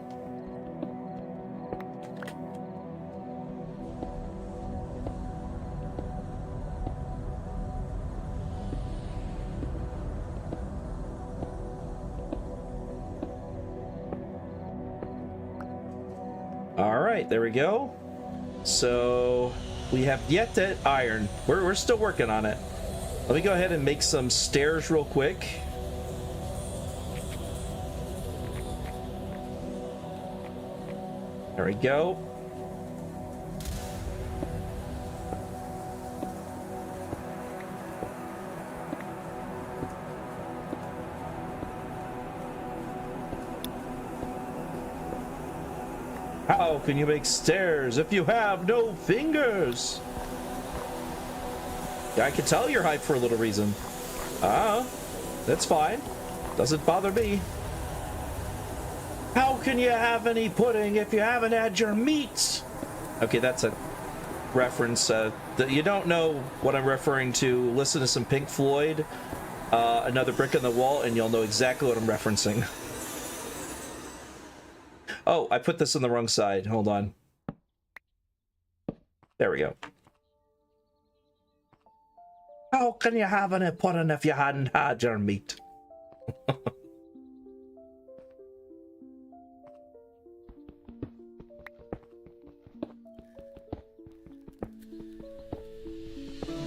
All right, there we go. So we have yet to iron. We're still working on it. Let me go ahead and make some stairs real quick. There we go. How can you make stairs if you have no fingers? Yeah, I can tell you're hyped for a little reason. That's fine. Doesn't bother me. How can you have any pudding if you haven't had your meats? Okay, that's a reference. That you don't know what I'm referring to. Listen to some Pink Floyd, Another Brick in the Wall, and you'll know exactly what I'm referencing. Oh, I put this on the wrong side. Hold on. There we go. How can you have any pudding if you hadn't had your meat?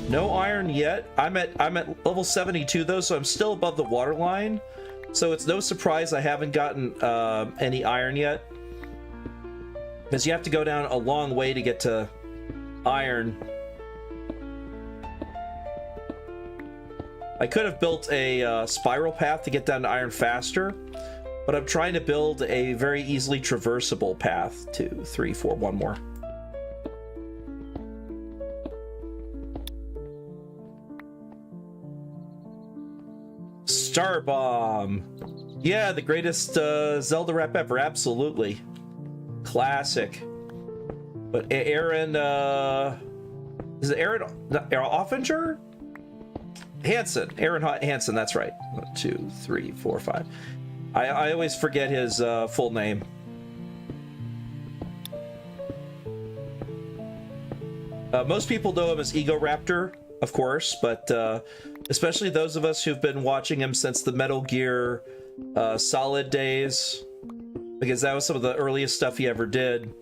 No iron yet. I'm at level 72 though, so I'm still above the water line. So it's no surprise I haven't gotten any iron yet, because you have to go down a long way to get to iron. I could have built a spiral path to get down to iron faster, but I'm trying to build a very easily traversable path. 2, 3, 4, one more. Star Bomb. Yeah, the greatest Zelda rap ever. Absolutely. Classic. But Aaron, is it Aaron Offinger? Hansen. Aaron Hansen, that's right. 1, 2, 3, 4, 5. I always forget his full name. Most people know him as Ego Raptor, of course, but especially those of us who've been watching him since the Metal Gear Solid days, because that was some of the earliest stuff he ever did,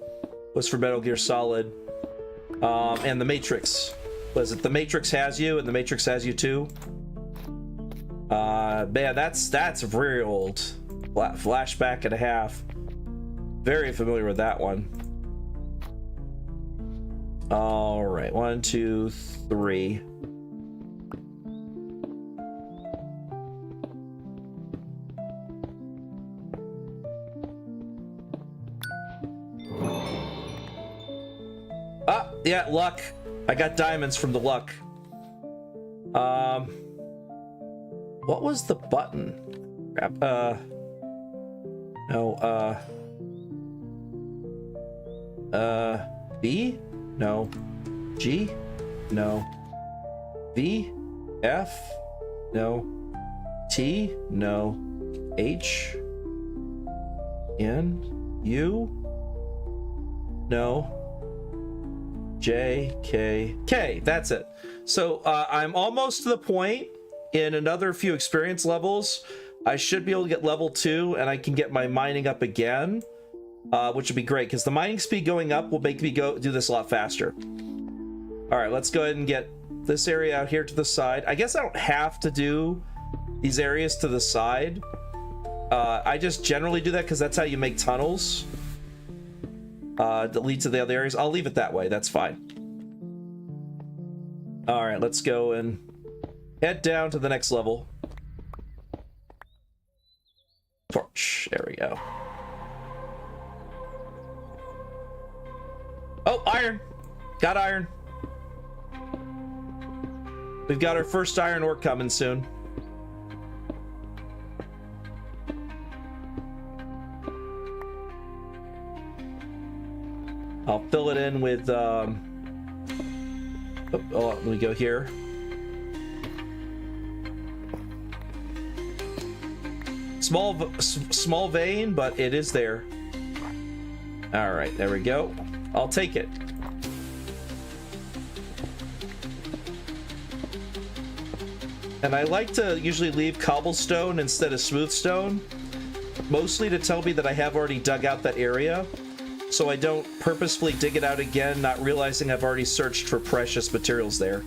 was for Metal Gear Solid. And The Matrix. Was it The Matrix Has You and The Matrix Has You 2? Man, that's very old. Flashback and a half. Very familiar with that one. All right, 1, 2, 3. Ah, yeah, luck. I got diamonds from the luck. What was the button? Crap. No, B? No. G? No. V? F? No. T? No. H? N? U? No. J, K, K, that's it. So I'm almost to the point. In another few experience levels, I should be able to get level 2, and I can get my mining up again, which would be great, because the mining speed going up will make me do this a lot faster. All right, let's go ahead and get this area out here to the side. I guess I don't have to do these areas to the side. I just generally do that because that's how you make tunnels that lead to the other areas. I'll leave it that way. That's fine. All right, let's go and head down to the next level. Torch. There we go. Oh, iron. Got iron. We've got our first iron ore coming soon. I'll fill it in with let me go here. Small vein, but it is there. All right, there we go. I'll take it. And I like to usually leave cobblestone instead of smooth stone, mostly to tell me that I have already dug out that area, so I don't purposefully dig it out again, not realizing I've already searched for precious materials there.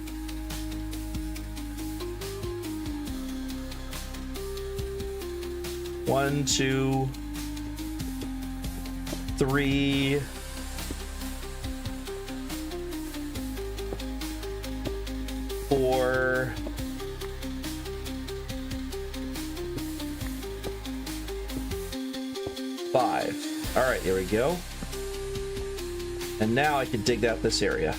One, 2, 3, 4, 5. All right, here we go. And now I can dig out this area.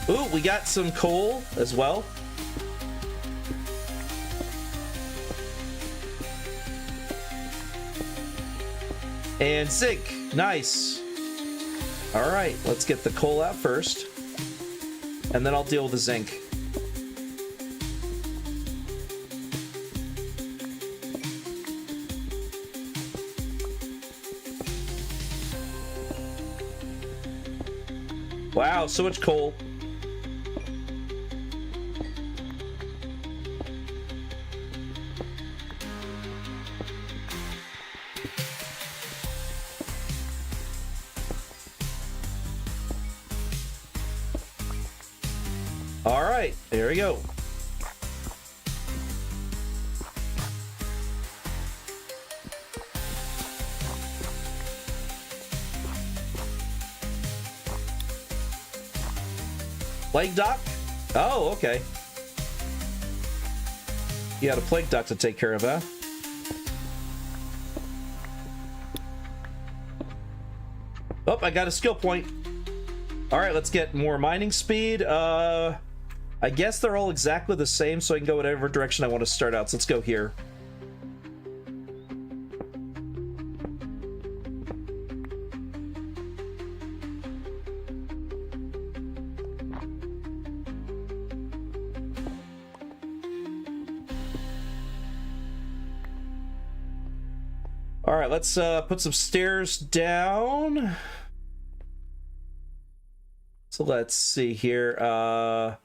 Ooh, we got some coal as well. And zinc. Nice. All right, let's get the coal out first, and then I'll deal with the zinc. Wow, so much coal. All right, there we go. Plague dock? Oh, okay. You had a plague dock to take care of, huh? Oh, I got a skill point. All right, let's get more mining speed. I guess they're all exactly the same, so I can go whatever direction I want to start out. So let's go here. All right, let's put some stairs down. So let's see here. I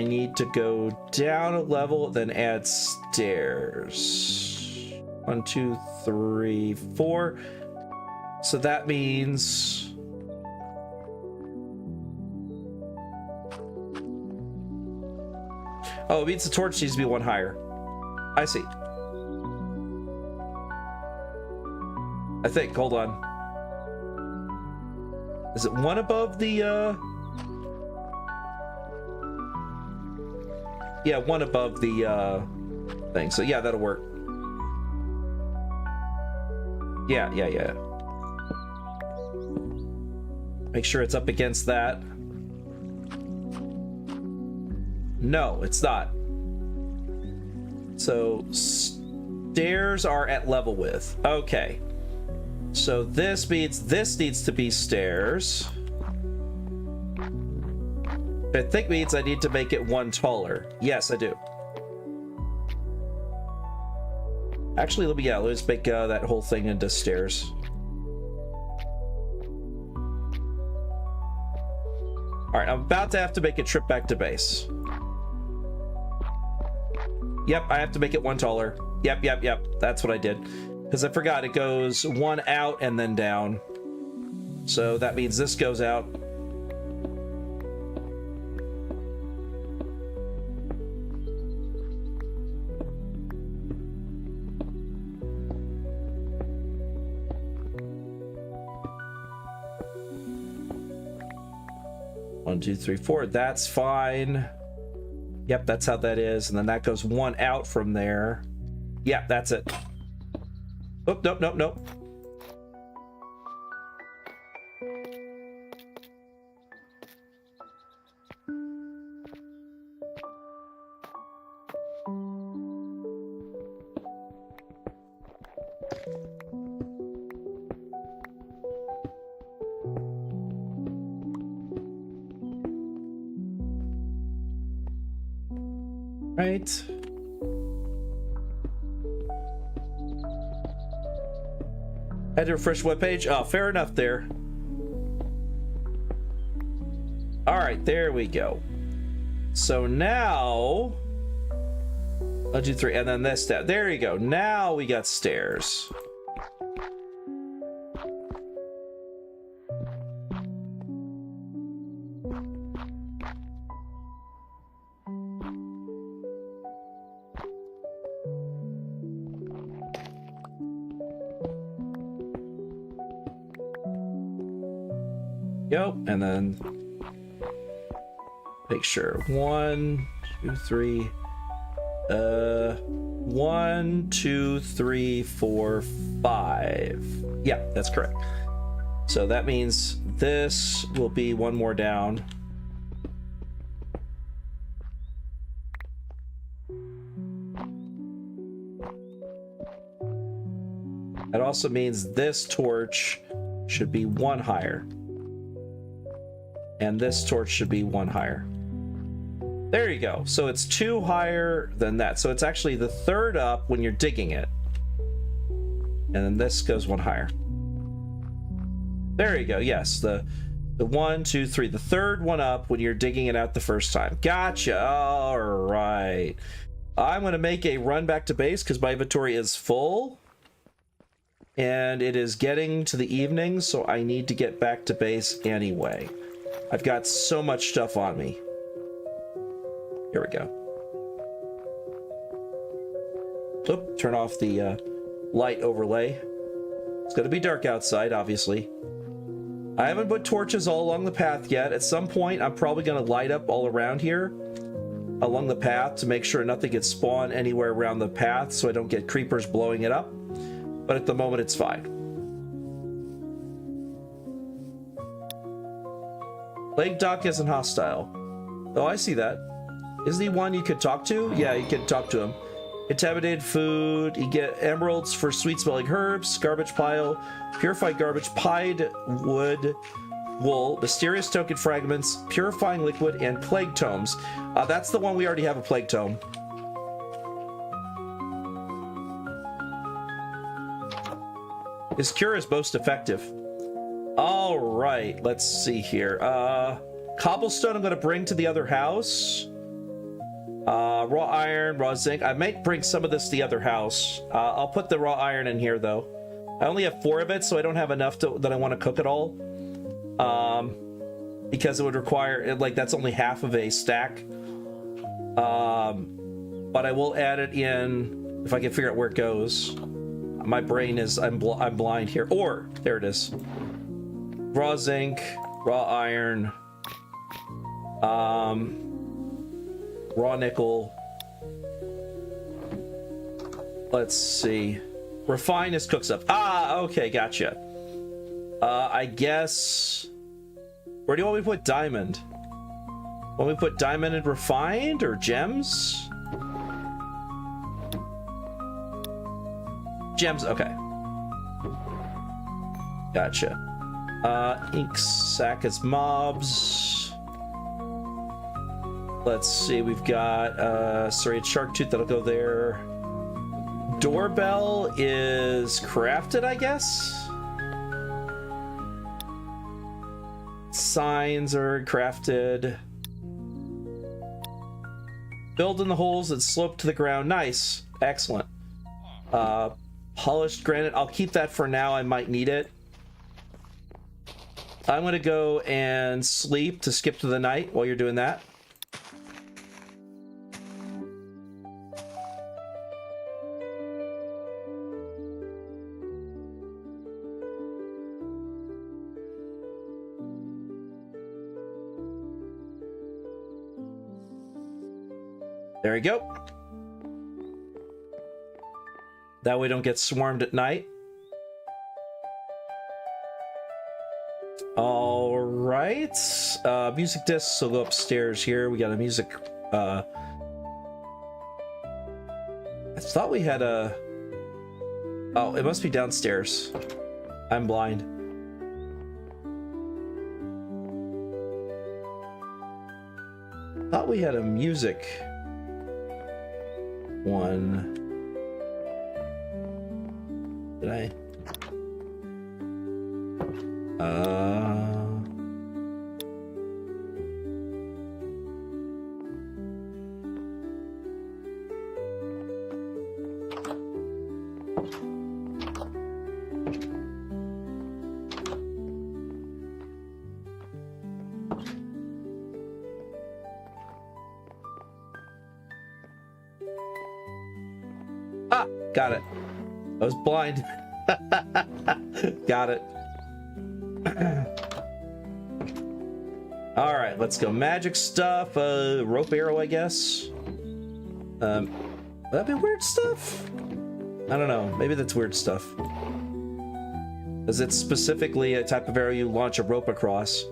need to go down a level, then add stairs. 1, 2, 3, 4. So that means... Oh, it means the torch needs to be one higher. I see. I think, hold on. Is it one above the, Yeah, one above the, thing. So yeah, that'll work. Yeah. Make sure it's up against that. No, it's not. So, stairs are at level width. Okay. So this means this needs to be stairs. I think means I need to make it one taller. Yes, I do. Actually, let's make that whole thing into stairs. All right, I'm about to have to make a trip back to base. Yep, I have to make it one taller. Yep. That's what I did. Because I forgot it goes one out and then down. So that means this goes out. One, two, three, four. That's fine. Yep, that's how that is. And then that goes one out from there. Yep, that's it. Oh, nope. Right. Had to refresh webpage. Oh, fair enough there. All right, there we go. So now, 1, 2, 3, and then this step. There you go. Now we got stairs. Yep, and then make sure 1, 2, 3. 1, 2, 3, 4, 5. Yeah, that's correct. So that means this will be one more down. That also means this torch should be one higher. And this torch should be one higher. There you go. So it's 2 higher than that. So it's actually the third up when you're digging it. And then this goes one higher. There you go. Yes, the The 1, 2, 3. The third one up when you're digging it out the first time. Gotcha. All right. I'm going to make a run back to base because my inventory is full. And it is getting to the evening, so I need to get back to base anyway. I've got so much stuff on me. Here we go. Oop, turn off the light overlay. It's going to be dark outside, obviously. I haven't put torches all along the path yet. At some point, I'm probably going to light up all around here along the path to make sure nothing gets spawned anywhere around the path so I don't get creepers blowing it up. But at the moment, it's fine. Lake Doc isn't hostile. Oh, I see that. Isn't he one you could talk to? Yeah, you could talk to him. Contaminated food. You get emeralds for sweet-smelling herbs. Garbage pile. Purified garbage. Pied wood. Wool. Mysterious token fragments. Purifying liquid. And plague tomes. That's the one we already have a plague tome. His cure is most effective. All right. Let's see here. Cobblestone I'm going to bring to the other house. Raw iron, raw zinc. I might bring some of this to the other house. I'll put the raw iron in here, though. I only have 4 of it, so I don't have enough that I want to cook it all. Because it would require, like, that's only half of a stack. But I will add it in if I can figure out where it goes. My brain is, I'm blind here. Or, there it is. Raw zinc, raw iron. Raw nickel. Let's see. Refine is cooked up. Ah, okay, gotcha. I guess... Where do you want me to put diamond? Want me to put diamond and refined or gems? Gems, okay. Gotcha. Ink sack is mobs. Let's see, we've got sorry, shark tooth that'll go there. Doorbell is crafted, I guess. Signs are crafted. Build in the holes that slope to the ground. Nice. Excellent. Polished granite. I'll keep that for now. I might need it. I'm going to go and sleep to skip to the night while you're doing that. There we go. That way we don't get swarmed at night. All right. Music discs will go upstairs here. We got a music... I thought we had a... Oh, it must be downstairs. I'm blind. Thought we had a music... one. Did I? Got it. I was blind. Got it. All right, let's go. Magic stuff. Rope arrow, I guess. Would that be weird stuff? I don't know. Maybe that's weird stuff. Is it specifically a type of arrow you launch a rope across?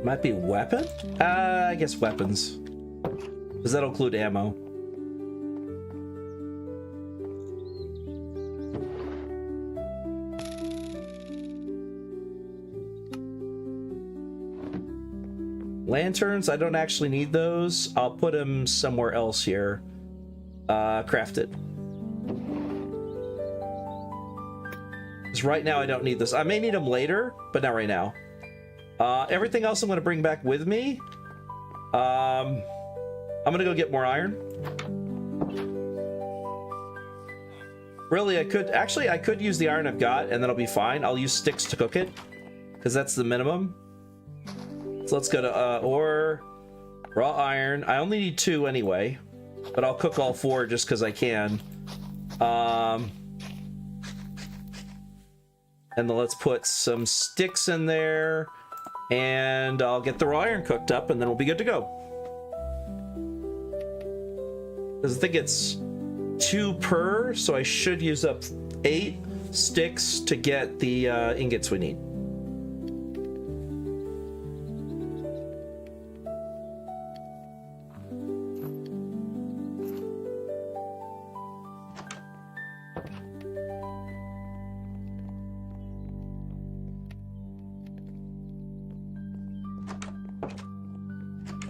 Might be weapon? I guess weapons. Does that include ammo? Lanterns, I don't actually need those. I'll put them somewhere else here. Craft it. Because right now I don't need this. I may need them later, but not right now. Everything else I'm going to bring back with me. I'm going to go get more iron. Really, I could use the iron I've got, and then I'll be fine. I'll use sticks to cook it, because that's the minimum. So let's go to ore, raw iron. I only need 2 anyway, but I'll cook all 4 just because I can. And then let's put some sticks in there, and I'll get the raw iron cooked up, and then we'll be good to go. Because I think it's 2 per, so I should use up 8 sticks to get the ingots we need.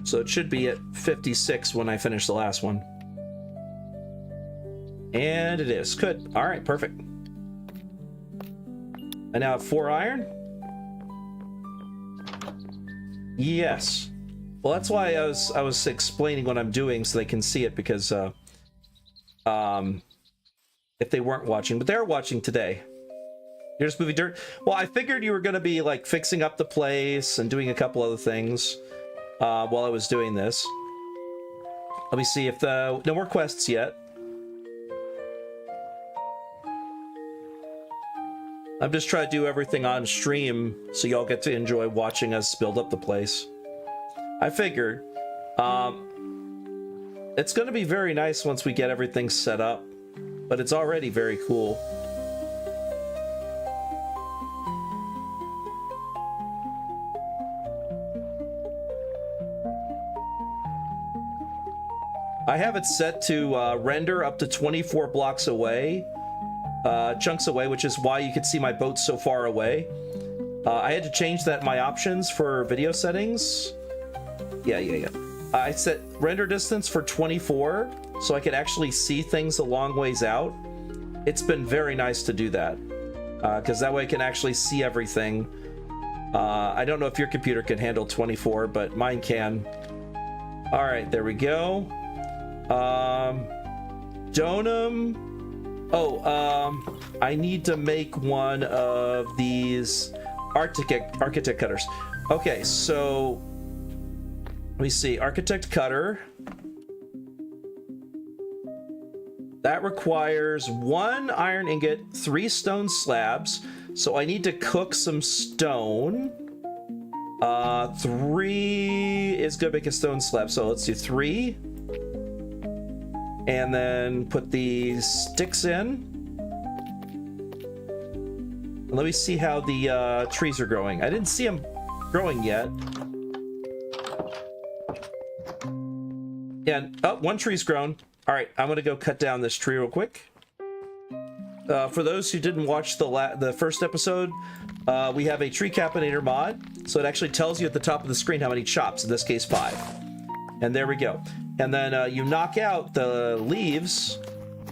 So it should be at 56 when I finish the last one. And it is. Good. All right, perfect. I now have 4 iron. Yes. Well, that's why I was explaining what I'm doing so they can see it, because if they weren't watching, but they're watching today. You're just moving dirt. Well, I figured you were going to be like fixing up the place and doing a couple other things while I was doing this. Let me see if no more quests yet. I'm just trying to do everything on stream so y'all get to enjoy watching us build up the place. I figured it's going to be very nice once we get everything set up, but it's already very cool. I have it set to render up to 24 blocks away. Chunks away, which is why you can see my boat so far away. I had to change that in my options for video settings. Yeah. I set render distance for 24 so I could actually see things a long ways out. It's been very nice to do that because that way I can actually see everything. I don't know if your computer can handle 24, but mine can. All right, there we go. Donum. I need to make one of these architect cutters. Okay, so let me see. Architect cutter. That requires 1 iron ingot, 3 stone slabs. So I need to cook some stone. 3 is gonna make a stone slab. So let's do 3. And then put these sticks in. Let me see how the trees are growing. I didn't see them growing yet. And oh, 1 tree's grown. All right, I'm gonna go cut down this tree real quick. For those who didn't watch the first episode, we have a tree capinator mod. So it actually tells you at the top of the screen how many chops, in this case 5. And there we go. And then you knock out the leaves,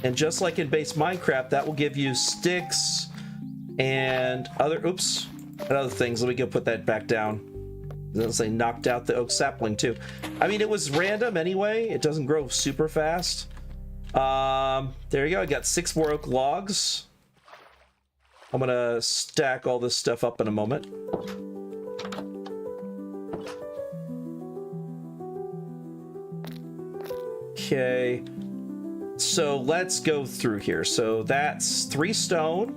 and just like in base Minecraft, that will give you sticks and other things. Let me go put that back down. It'll say knocked out the oak sapling too. I mean, it was random anyway. It doesn't grow super fast. There you go. I got 6 more oak logs. I'm gonna stack all this stuff up in a moment. Okay, so let's go through here. So that's 3 stone.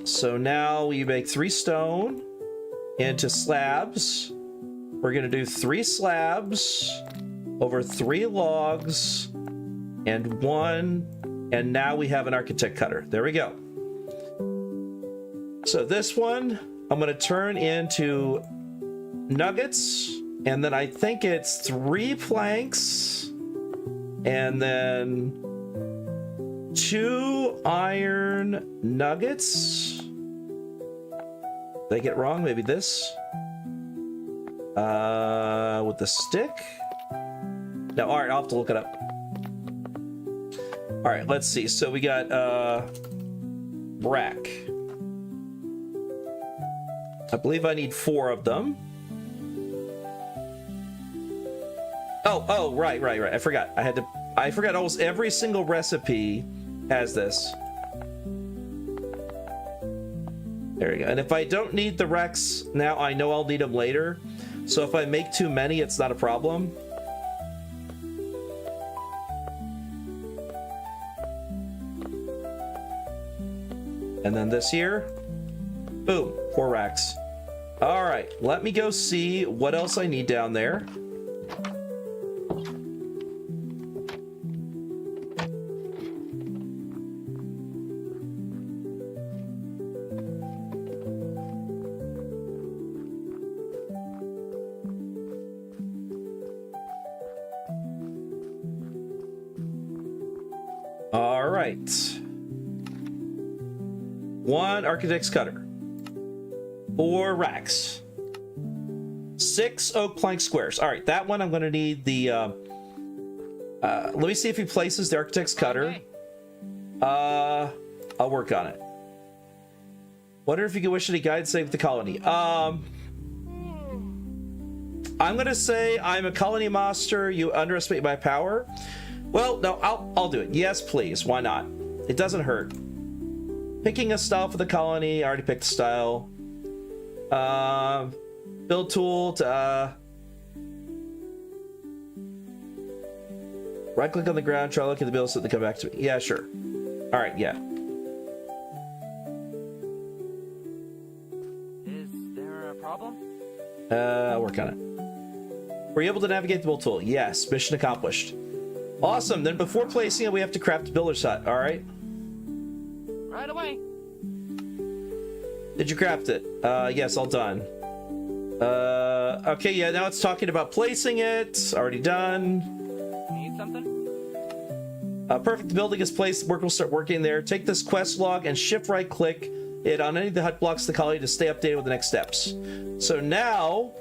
So now we make 3 stone into slabs. We're gonna do 3 slabs over 3 logs and 1, and now we have an architect cutter. There we go. So this one I'm gonna turn into nuggets. And then I think it's 3 planks, and then 2 iron nuggets. Did I get it wrong? Maybe this? With the stick? No, all right, I'll have to look it up. All right, let's see. So we got rack. I believe I need 4 of them. Oh, right. I forgot. I forgot almost every single recipe has this. There we go. And if I don't need the Rex now, I know I'll need them later. So if I make too many, it's not a problem. And then this here, boom, 4 racks. All right, let me go see what else I need down there. All right. 1 architect's cutter, 4 racks, 6 oak plank squares. All right, that one I'm going to need the let me see if he places the architect's cutter. I'll work on it. Wonder if you can wish any guide save the colony. I'm going to say I'm a colony master. You underestimate my power. Well, no, I'll do it. Yes, please. Why not? It doesn't hurt. Picking a style for the colony. I already picked the style. Build tool to right click on the ground, try looking at the build so they come back to me. Yeah, sure. All right, yeah. Is there a problem? I'll work on it. Were you able to navigate the build tool? Yes, mission accomplished. Awesome. Then before placing it, we have to craft a builder's hut. All right. Right away. Did you craft it? Yes, all done. Okay, yeah, now it's talking about placing it. Already done. Need something? Perfect. The building is placed. Work will start working there. Take this quest log and shift right click it on any of the hut blocks of the colony to stay updated with the next steps. So now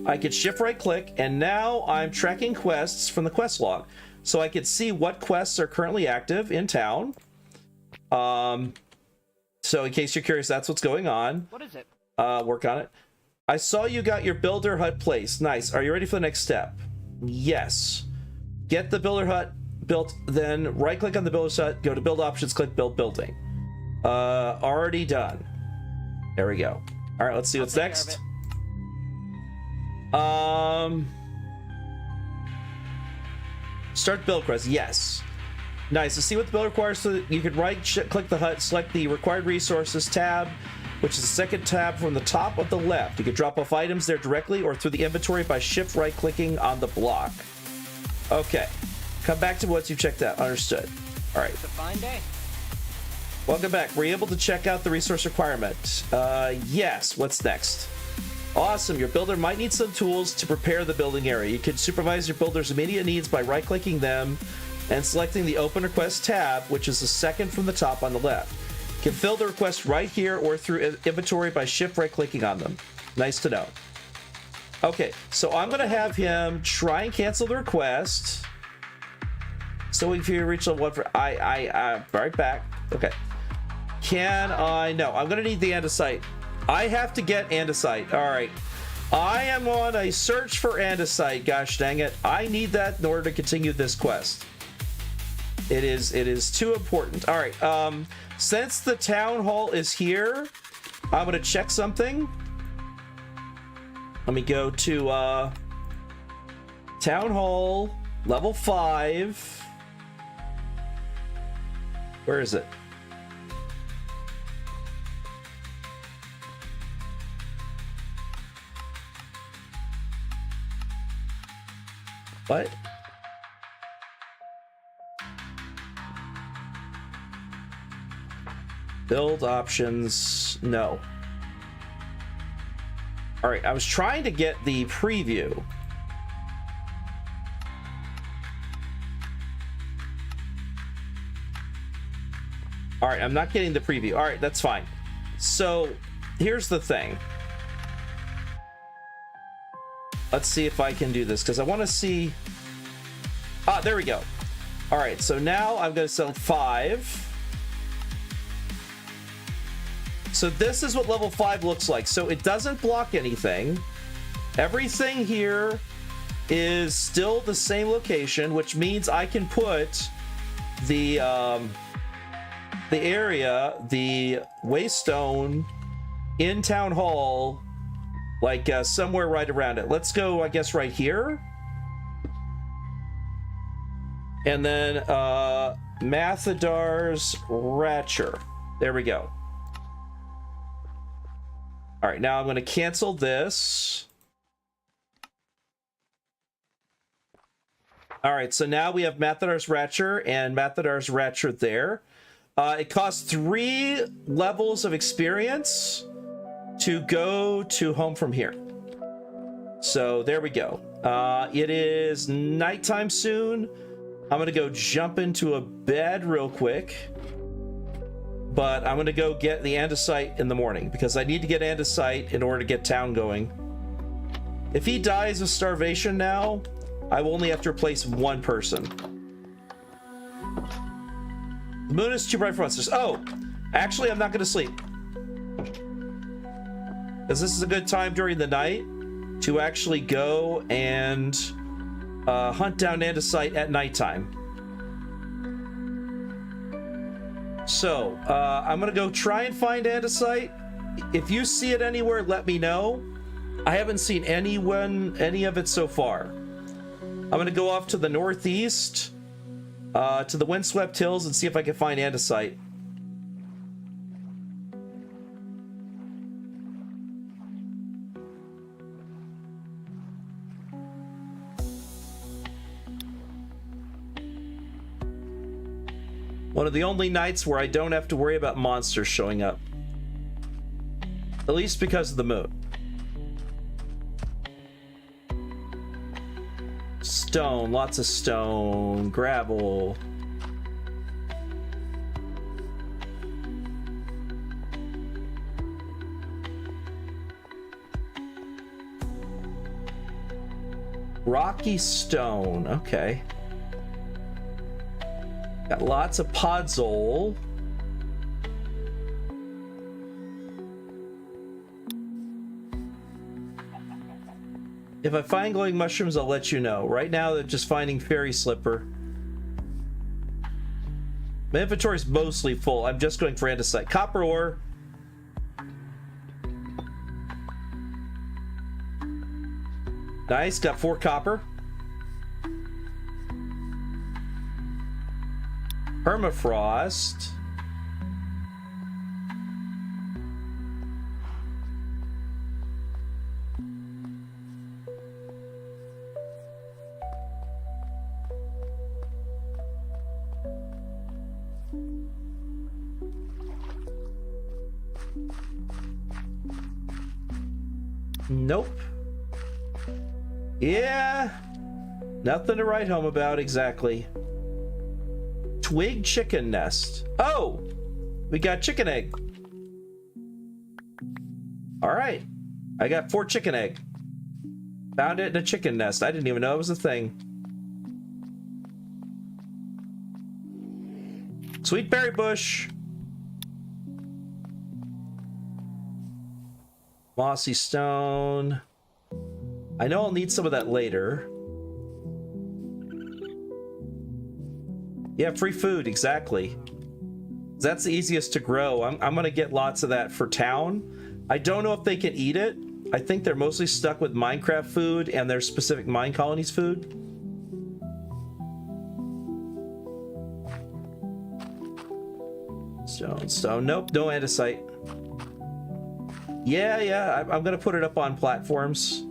I could shift right click, and now I'm tracking quests from the quest log. So I could see what quests are currently active in town. So in case you're curious, that's what's going on. What is it? Work on it. I saw you got your builder hut placed. Nice. Are you ready for the next step? Yes. Get the builder hut built, then right click on the builder's hut, go to build options, click build building. Already done. There we go. All right, let's see what's next. Start build quest. Yes. Nice. To see what the build requires, so you can click the hut, select the required resources tab, which is the second tab from the top of the left. You can drop off items there directly or through the inventory by shift right clicking on the block. Okay. Come back to what you checked out. Understood. All right. It's a fine day. Welcome back. Were you able to check out the resource requirement? Yes. What's next? Awesome. Your builder might need some tools to prepare the building area. You can supervise your builder's immediate needs by right-clicking them and selecting the Open Request tab, which is the second from the top on the left. You can fill the request right here or through inventory by shift right-clicking on them. Nice to know. Okay, so I'm going to have him try and cancel the request. So if you reach level 1 for... right back. Okay. Can I... No, I'm going to need the andesite. I have to get andesite. All right. I am on a search for andesite. Gosh dang it. I need that in order to continue this quest. It is too important. All right. Since the town hall is here, I'm going to check something. Let me go to town hall level 5. Where is it? What? Build options. No. All right, I was trying to get the preview. All right, I'm not getting the preview. All right, that's fine. So here's the thing. Let's see if I can do this, because I want to see... Ah, there we go. All right, so now I'm going to select 5. So this is what level 5 looks like. So it doesn't block anything. Everything here is still the same location, which means I can put the area, the Waystone in Town Hall, like somewhere right around it. Let's go, I guess, right here. And then Mathadar's Ratcher. There we go. All right, now I'm going to cancel this. All right, so now we have Mathadar's Ratcher and Mathadar's Ratcher there. It costs 3 levels of experience to go to home from here. So there we go. It is nighttime soon. I'm going to go jump into a bed real quick. But I'm going to go get the andesite in the morning because I need to get andesite in order to get town going. If he dies of starvation now, I will only have to replace 1 person. The moon is too bright for monsters. Oh, actually, I'm not going to sleep. Because this is a good time during the night to actually go and hunt down andesite at nighttime. So, I'm going to go try and find andesite. If you see it anywhere, let me know. I haven't seen any of it so far. I'm going to go off to the northeast, to the windswept hills, and see if I can find andesite. One of the only nights where I don't have to worry about monsters showing up. At least because of the moon. Stone, lots of stone, gravel. Rocky stone, okay. Got lots of podzol. If I find glowing mushrooms, I'll let you know. Right now, they're just finding fairy slipper. My inventory is mostly full. I'm just going for andesite. Copper ore. Nice, got 4 copper. Permafrost. Nope. Yeah. Nothing to write home about exactly. Twig chicken nest. Oh, we got chicken egg. All right. I got 4 chicken egg. Found it in a chicken nest. I didn't even know it was a thing. Sweet berry bush. Mossy stone. I know I'll need some of that later. Yeah, free food, exactly. That's the easiest to grow. I'm gonna get lots of that for town. I don't know if they can eat it. I think they're mostly stuck with Minecraft food and their specific mine colonies food. Stone, nope, no andesite. Yeah, I'm gonna put it up on platforms.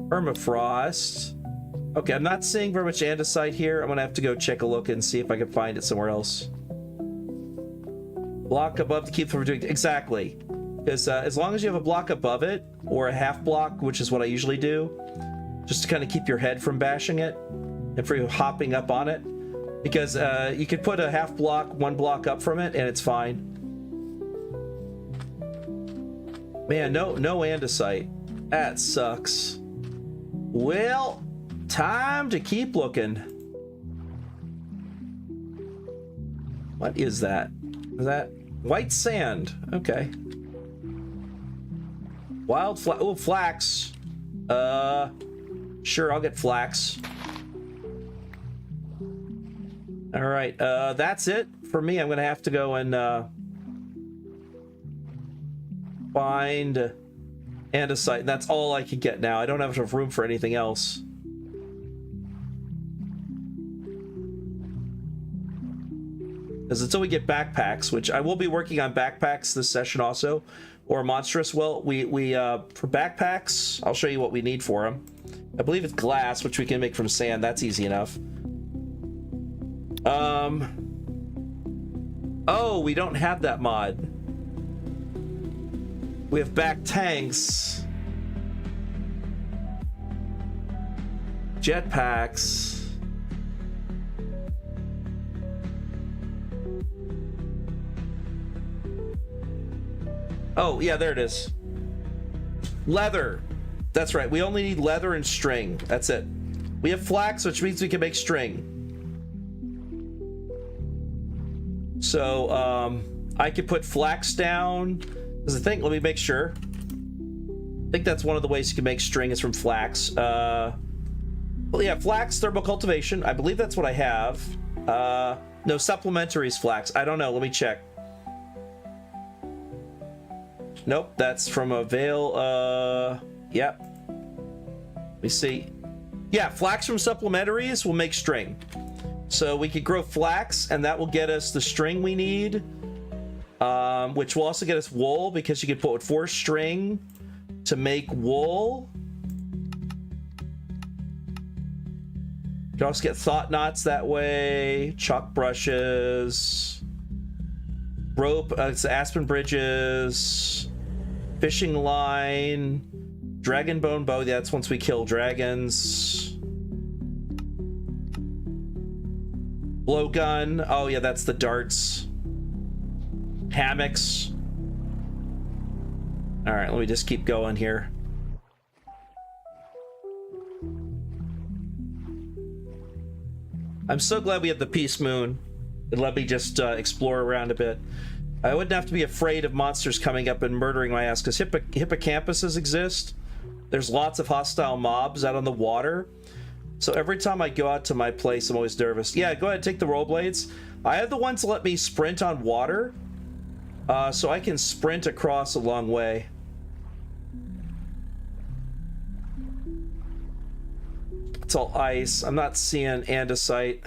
Permafrost. Okay, I'm not seeing very much andesite here. I'm gonna have to go check a look and see if I can find it somewhere else. Block above to keep from doing exactly. Because as long as you have a block above it, or a half block, which is what I usually do, just to kind of keep your head from bashing it, and for you hopping up on it. Because you could put a half block, 1 block up from it, and it's fine. Man, no andesite. That sucks. Well, time to keep looking. What is that? Is that white sand? Okay. Wild flax. Sure, I'll get flax. All right, that's it for me. I'm gonna have to go and find andesite. That's all I can get now. I don't have enough room for anything else. Because until we get backpacks, which I will be working on backpacks this session also, or monstrous. Well, we for backpacks, I'll show you what we need for them. I believe it's glass, which we can make from sand. That's easy enough. Oh, we don't have that mod. We have back tanks, jetpacks. Oh, yeah, there it is. Leather. That's right. We only need leather and string. That's it. We have flax, which means we can make string. So, I could put flax down. There's a thing. Let me make sure. I think that's one of the ways you can make string is from flax. Well, yeah, flax thermal cultivation. I believe that's what I have. No, supplementary is flax. I don't know. Let me check. Nope, that's from a veil. Yep. Let me see. Yeah, flax from supplementaries will make string. So we could grow flax, and that will get us the string we need. Which will also get us wool, because you can put 4 string to make wool. You can also get thought knots that way, chalk brushes, rope, it's aspen bridges, fishing line, dragon bone bow. That's once we kill dragons. Blowgun. Oh yeah, that's the darts. Hammocks. All right, let me just keep going here. I'm so glad we have the Peace Moon. It let me just explore around a bit. I wouldn't have to be afraid of monsters coming up and murdering my ass, because hippocampuses exist. There's lots of hostile mobs out on the water. So every time I go out to my place, I'm always nervous. Yeah, go ahead, take the rollerblades. I have the ones that let me sprint on water. So I can sprint across a long way. It's all ice. I'm not seeing andesite.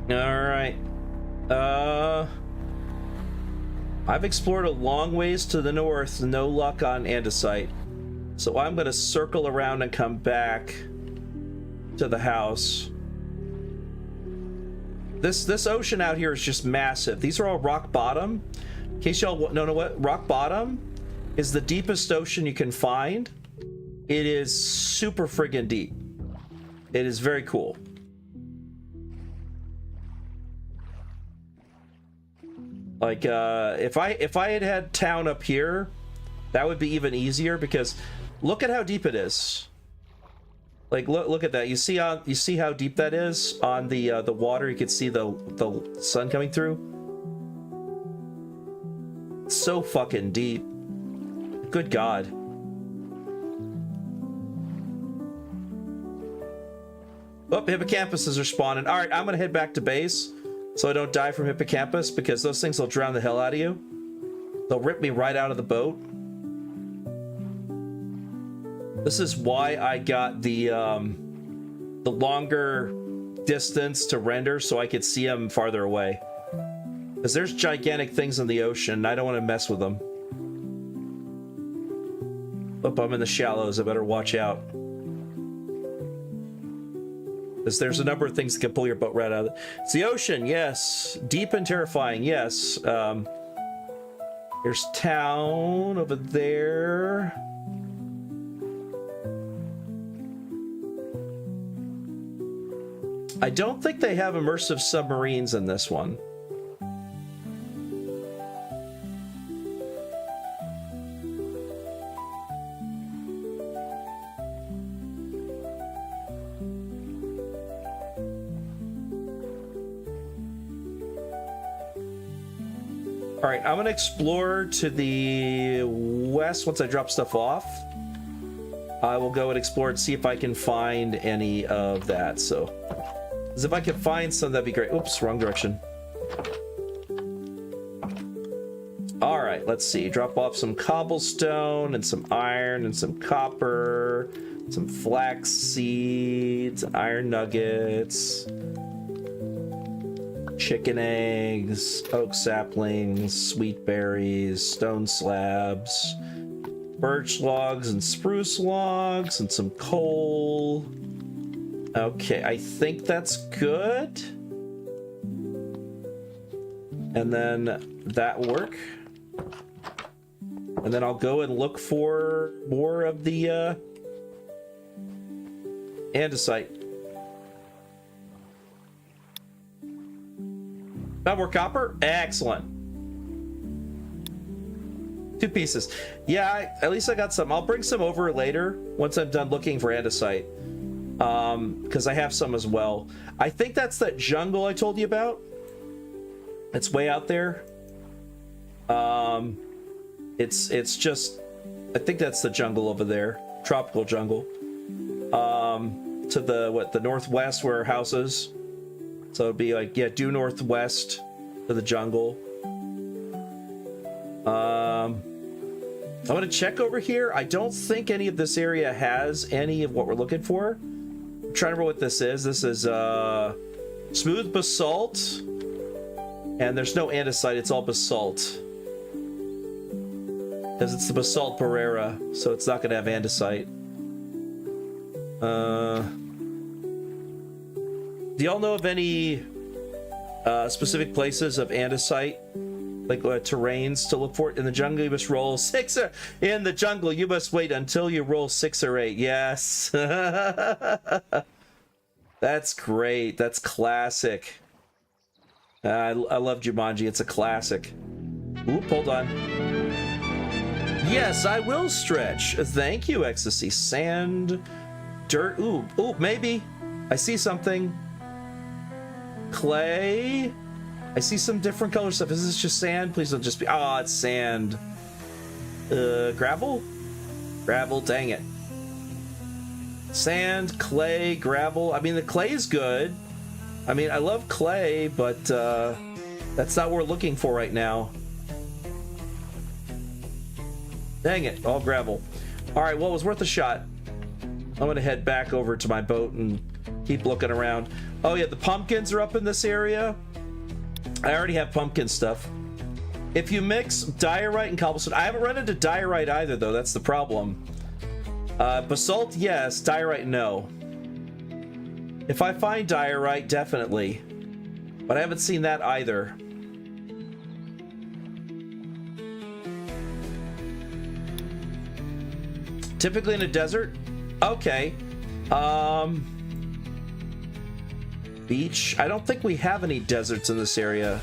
All right. I've explored a long ways to the north, no luck on andesite. So I'm gonna circle around and come back to the house. This ocean out here is just massive. These are all rock bottom. In case y'all don't know what rock bottom is, the deepest ocean you can find. It is super friggin' deep. It is very cool. Like, if I had town up here, that would be even easier, because look at how deep it is. Like, look at that. You see how deep that is on the water. You can see the sun coming through. It's so fucking deep. Good God. Oh, hippocampuses are spawning. All right, I'm gonna head back to base, so I don't die from hippocampus, because those things will drown the hell out of you. They'll rip me right out of the boat. This is why I got the longer distance to render, so I could see them farther away. Because there's gigantic things in the ocean, and I don't want to mess with them. Oh, I'm in the shallows. I better watch out. Because there's a number of things that can pull your boat right out of it. It's the ocean, yes. Deep and terrifying, yes. There's town over there. I don't think they have immersive submarines in this one. All right, I'm gonna explore to the west once I drop stuff off. I will go and explore and see if I can find any of that. So, as if I could find some, that'd be great. Oops, wrong direction. All right, let's see. Drop off some cobblestone and some iron and some copper, some flax seeds, iron nuggets, chicken eggs, oak saplings, sweet berries, stone slabs, birch logs and spruce logs, and some coal. Okay, I think that's good. And then that will work. And then I'll go and look for more of the andesite. Got more copper? Excellent. 2 pieces. Yeah, at least I got some. I'll bring some over later once I'm done looking for andesite. Because I have some as well. I think that's that jungle I told you about. It's way out there. It's just, I think that's the jungle over there. Tropical jungle. To the northwest where our house is. So it'd be like, yeah, due northwest to the jungle. I'm gonna check over here. I don't think any of this area has any of what we're looking for. I'm trying to remember what this is. This is smooth basalt, and there's no andesite. It's all basalt because it's the basalt Barrera, so it's not gonna have andesite. Do y'all know of any specific places of andesite, like terrains to look for it? In the jungle, you must roll 6 or in the jungle, you must wait until you roll 6 or 8. Yes, that's great. That's classic. I love Jumanji. It's a classic. Oop, hold on. Yes, I will stretch. Thank you, Ecstasy. Sand, dirt. Ooh, maybe. I see something. Clay. I see some different color stuff. Is this just sand? Please don't just be. Oh, it's sand. Gravel? Gravel, dang it. Sand, clay, gravel. I mean, the clay is good. I mean, I love clay, but that's not what we're looking for right now. Dang it, all gravel. All right, well, it was worth a shot. I'm gonna head back over to my boat and keep looking around. Oh yeah, the pumpkins are up in this area. I already have pumpkin stuff. If you mix diorite and cobblestone, I haven't run into diorite either, though. That's the problem. Basalt, yes. Diorite, no. If I find diorite, definitely. But I haven't seen that either. Typically in a desert? Okay. Beach. I don't think we have any deserts in this area.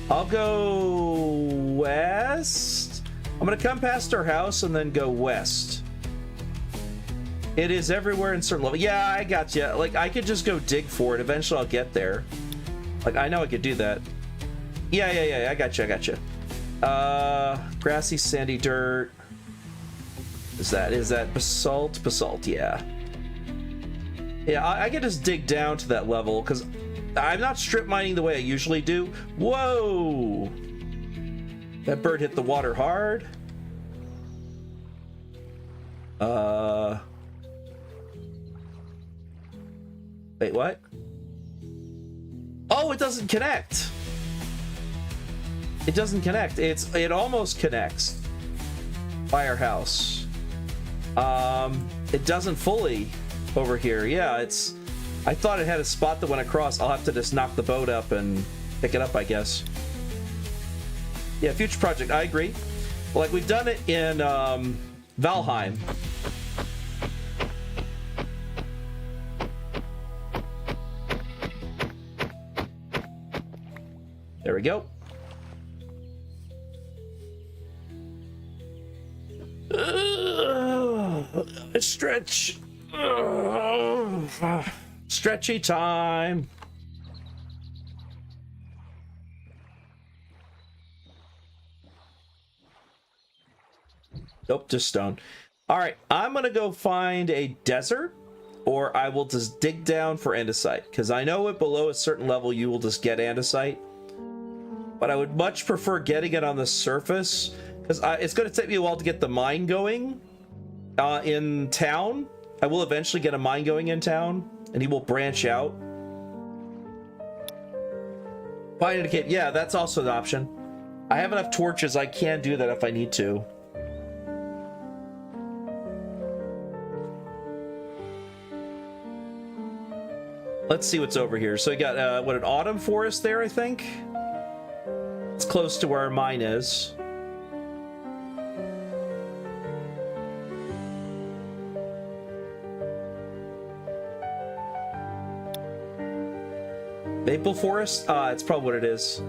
I'll go west. I'm gonna come past our house and then go west. It is everywhere in certain level. Yeah, I got you. Like, I could just go dig for it. Eventually I'll get there. Like, I know I could do that. Yeah, I got you. Grassy, sandy dirt. Is that basalt? Basalt, yeah. Yeah, I can just dig down to that level because I'm not strip mining the way I usually do. Whoa! That bird hit the water hard. Wait, what? Oh, it doesn't connect. It doesn't connect. It almost connects by our house. It doesn't fully over here. Yeah, I thought it had a spot that went across. I'll have to just knock the boat up and pick it up, I guess. Yeah, future project. I agree. Like, we've done it in Valheim. There we go. Stretch. Stretchy time. Nope, just stone. All right, I'm gonna go find a desert, or I will just dig down for andesite, because I know it below a certain level you will just get andesite, but I would much prefer getting it on the surface, because it's going to take me a while to get the mine going in town. I will eventually get a mine going in town, and he will branch out. Find indicate, yeah, that's also an option. I have enough torches, I can do that if I need to. Let's see what's over here. So we got, what, an autumn forest there, I think? It's close to where our mine is. Maple forest? It's probably what it is.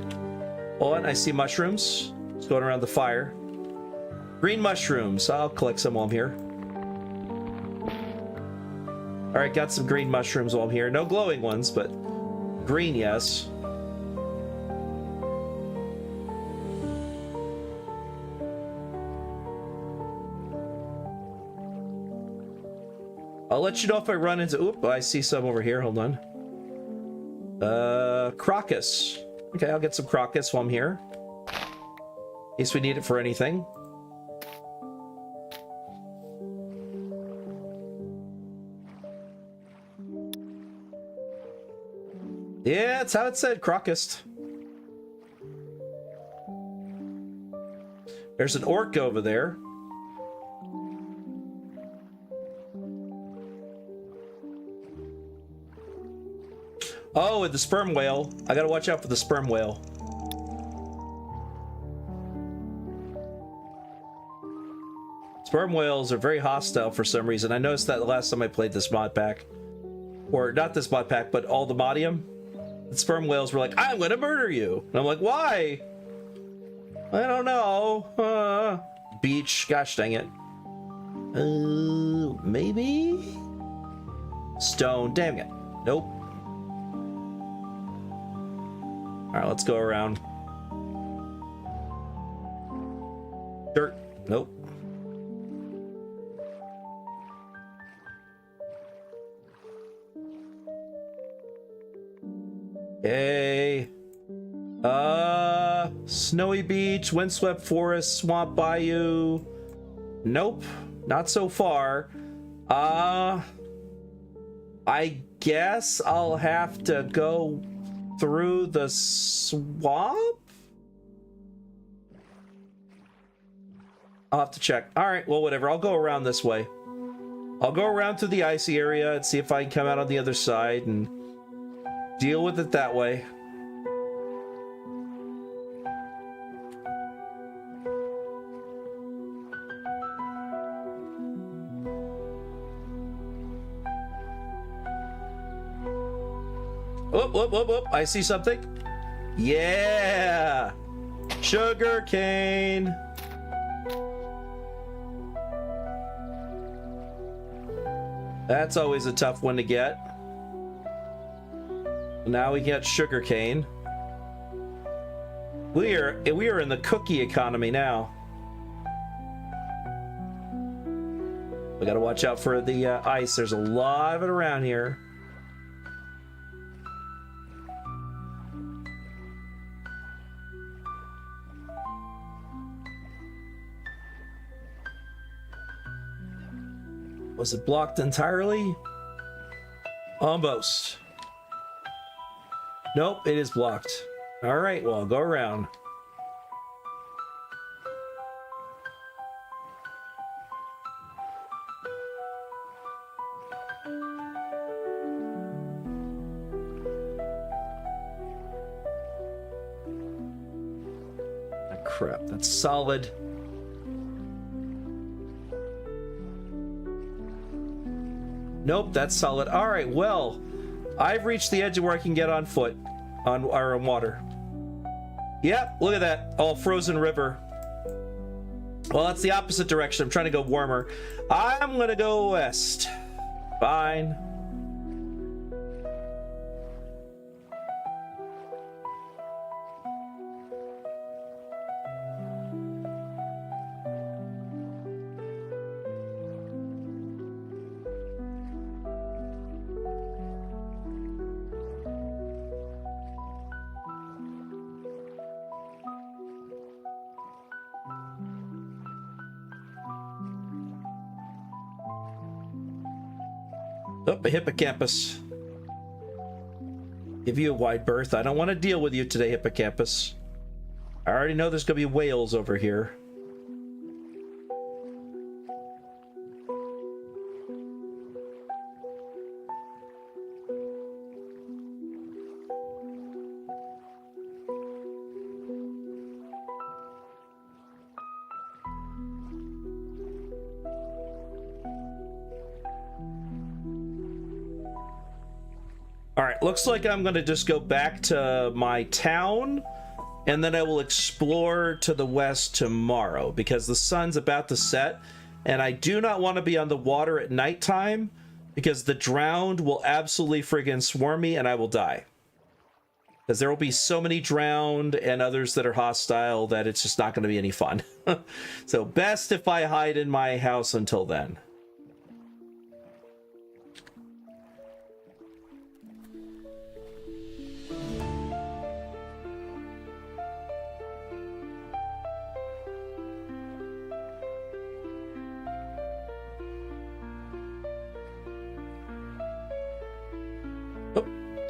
Hold on, I see mushrooms. It's going around the fire. Green mushrooms. I'll collect some while I'm here. All right, got some green mushrooms while I'm here. No glowing ones, but green, yes. I'll let you know if I run into... Oop, I see some over here. Hold on. Crocus. Okay, I'll get some crocus while I'm here. In case we need it for anything. Yeah, that's how it said, crocus. There's an orc over there. Oh, and the sperm whale. I gotta watch out for the sperm whale. Sperm whales are very hostile for some reason. I noticed that the last time I played this mod pack. Or not this mod pack, but all the modium. The sperm whales were like, I'm gonna murder you. And I'm like, why? I don't know. Beach. Gosh dang it. Maybe? Stone. Damn it. Nope. Alright, let's go around. Dirt. Nope. Okay. Snowy beach, windswept forest, swamp bayou. Nope, not so far. I guess I'll have to go through the swamp? I'll have to check. All right, well, whatever. I'll go around this way. I'll go around to the icy area and see if I can come out on the other side and deal with it that way. Whoop, whoop, whoop, whoop. I see something. Yeah! Sugar cane! That's always a tough one to get. Now we get sugar cane. We are in the cookie economy now. We gotta watch out for the ice. There's a lot of it around here. Was it blocked entirely? Almost. Nope, it is blocked. All right, well, I'll go around. Ah, crap, that's solid. Nope, that's solid. All right, well, I've reached the edge of where I can get on foot, on water. Yep, look at that. All frozen river. Well, that's the opposite direction. I'm trying to go warmer. I'm gonna go west. Fine. Oh, a hippocampus. Give you a wide berth. I don't want to deal with you today, hippocampus. I already know there's going to be whales over here. Alright, looks like I'm gonna just go back to my town, and then I will explore to the west tomorrow, because the sun's about to set, and I do not want to be on the water at nighttime, because the drowned will absolutely friggin' swarm me, and I will die. Because there will be so many drowned, and others that are hostile, that it's just not going to be any fun. So, best if I hide in my house until then.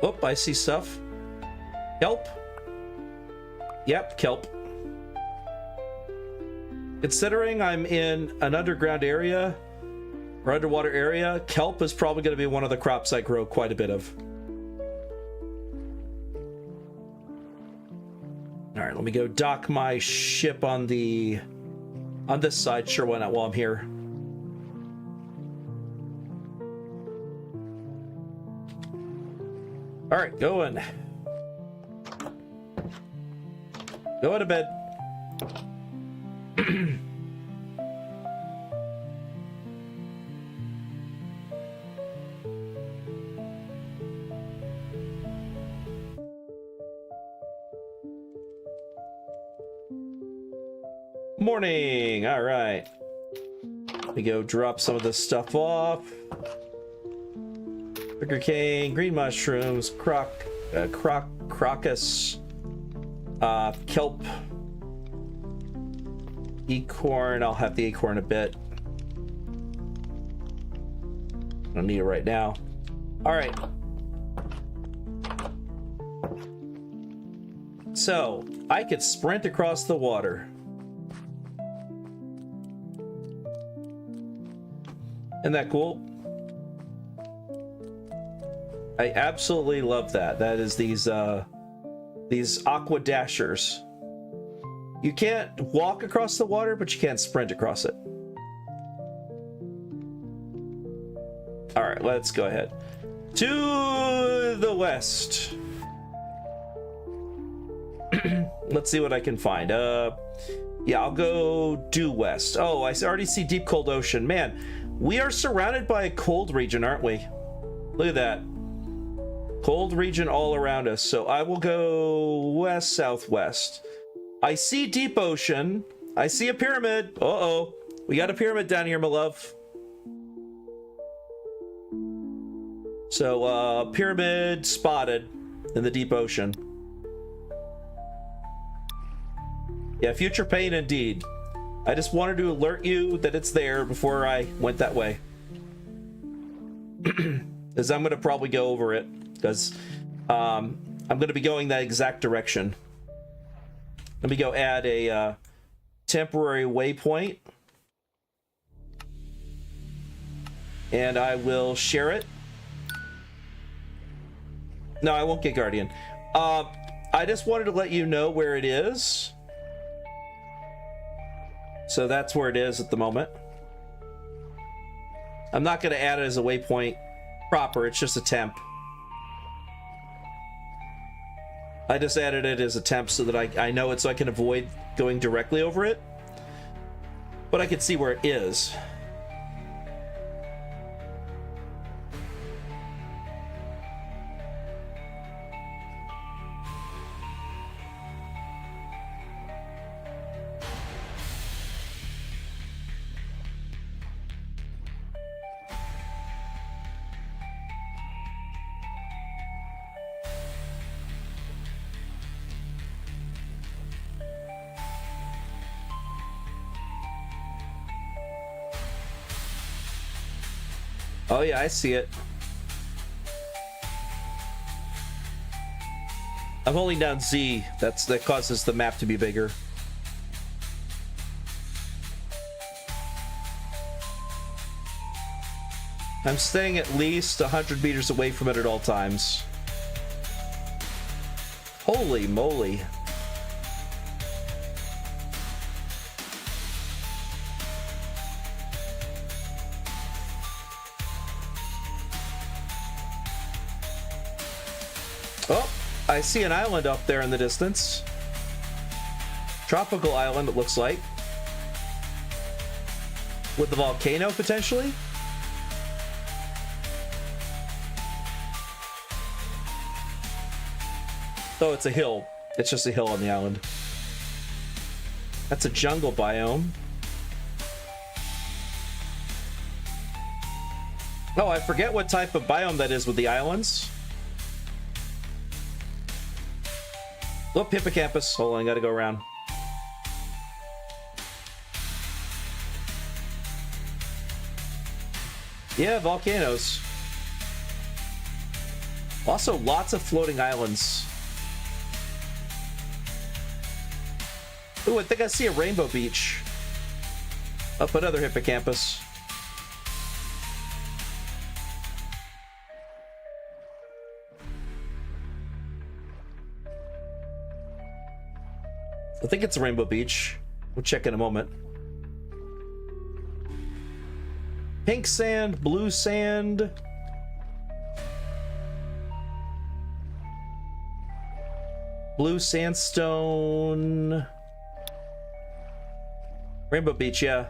Oh, I see stuff. Kelp. Yep, kelp. Considering I'm in an underground area, or underwater area, kelp is probably going to be one of the crops I grow quite a bit of. Alright, let me go dock my ship on this side. Sure, why not while I'm here. All right, going. Go to bed. Morning. All right. Let me go drop some of this stuff off. Sugar cane, green mushrooms, crocus, kelp, acorn. I'll have the acorn a bit. I don't need it right now. All right. So I could sprint across the water. Isn't that cool? I absolutely love that. That is these aqua dashers. You can't walk across the water, but you can't sprint across it. All right, let's go ahead to the west. Let's see what I can find. Yeah, I'll go due west. Oh, I already see deep cold ocean. Man, we are surrounded by a cold region, aren't we? Look at that. Cold region all around us. So I will go west, southwest. I see deep ocean. I see a pyramid. Uh-oh. We got a pyramid down here, my love. So, pyramid spotted in the deep ocean. Yeah, future pain indeed. I just wanted to alert you that it's there before I went that way. Because I'm going to probably go over it. Because I'm going to be going that exact direction. Let me go add a temporary waypoint. And I will share it. No, I won't get Guardian. I just wanted to let you know where it is. So that's where it is at the moment. I'm not going to add it as a waypoint proper. It's just a temp. I just added it as a temp so that I know it so I can avoid going directly over it. But I can see where it is. Oh yeah, I see it. I'm holding down Z. That causes the map to be bigger. I'm staying at least 100 meters away from it at all times. Holy moly. Oh, I see an island up there in the distance. Tropical island, it looks like. With the volcano, potentially? Oh, it's a hill. It's just a hill on the island. That's a jungle biome. Oh, I forget what type of biome that is with the islands. Oh, hippocampus. Hold on, I gotta go around. Yeah, volcanoes. Also, lots of floating islands. Ooh, I think I see a rainbow beach. Up another hippocampus. I think it's a rainbow beach. We'll check in a moment. Pink sand, blue sand. Blue sandstone. Rainbow beach, yeah.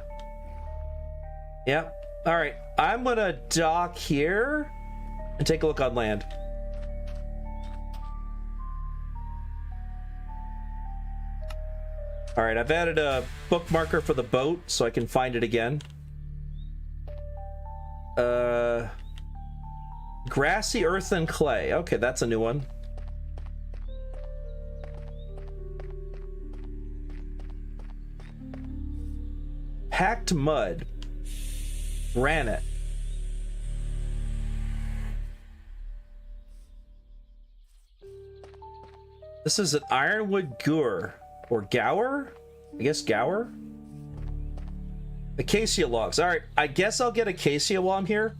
Yep. All right, I'm gonna dock here and take a look on land. All right, I've added a bookmarker for the boat so I can find it again. Grassy earth and clay. Okay, that's a new one. Packed mud. Granite. This is an ironwood gur. Or gower? I guess gower? Acacia logs. All right, I guess I'll get acacia while I'm here.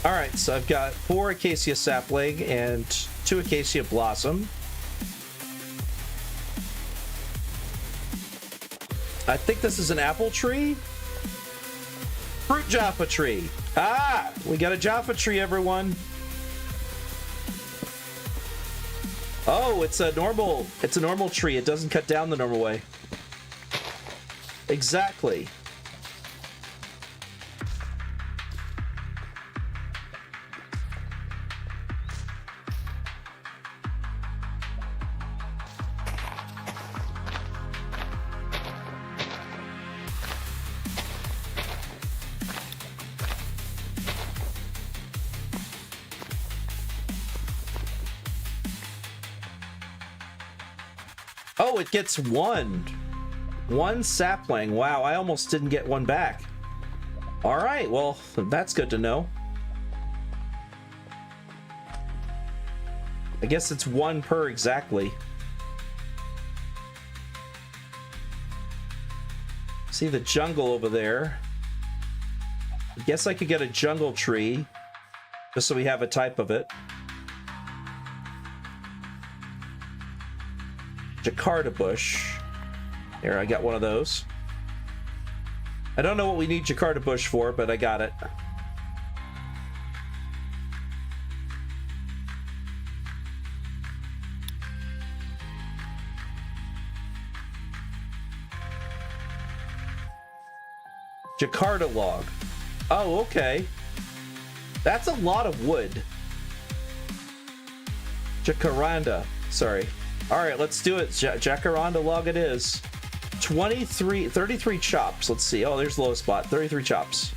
All right, so I've got 4 acacia sapling and 2 acacia blossom. I think this is an apple tree. Fruit Jaffa tree. Ah, we got a Jaffa tree, everyone. Oh, it's a normal tree. It doesn't cut down the normal way. Exactly. Oh, it gets one sapling. Wow, I almost didn't get one back. All right, well, that's good to know. I guess it's 1 per exactly. See the jungle over there. I guess I could get a jungle tree, just so we have a type of it. Jakarta bush. Here, I got one of those. I don't know what we need Jakarta bush for, but I got it. Jakarta log. Oh, okay. That's a lot of wood. Jacaranda. Sorry. All right, let's do it. Jacaranda log it is. 33 chops. Let's see. Oh, there's the lowest spot. 33 chops.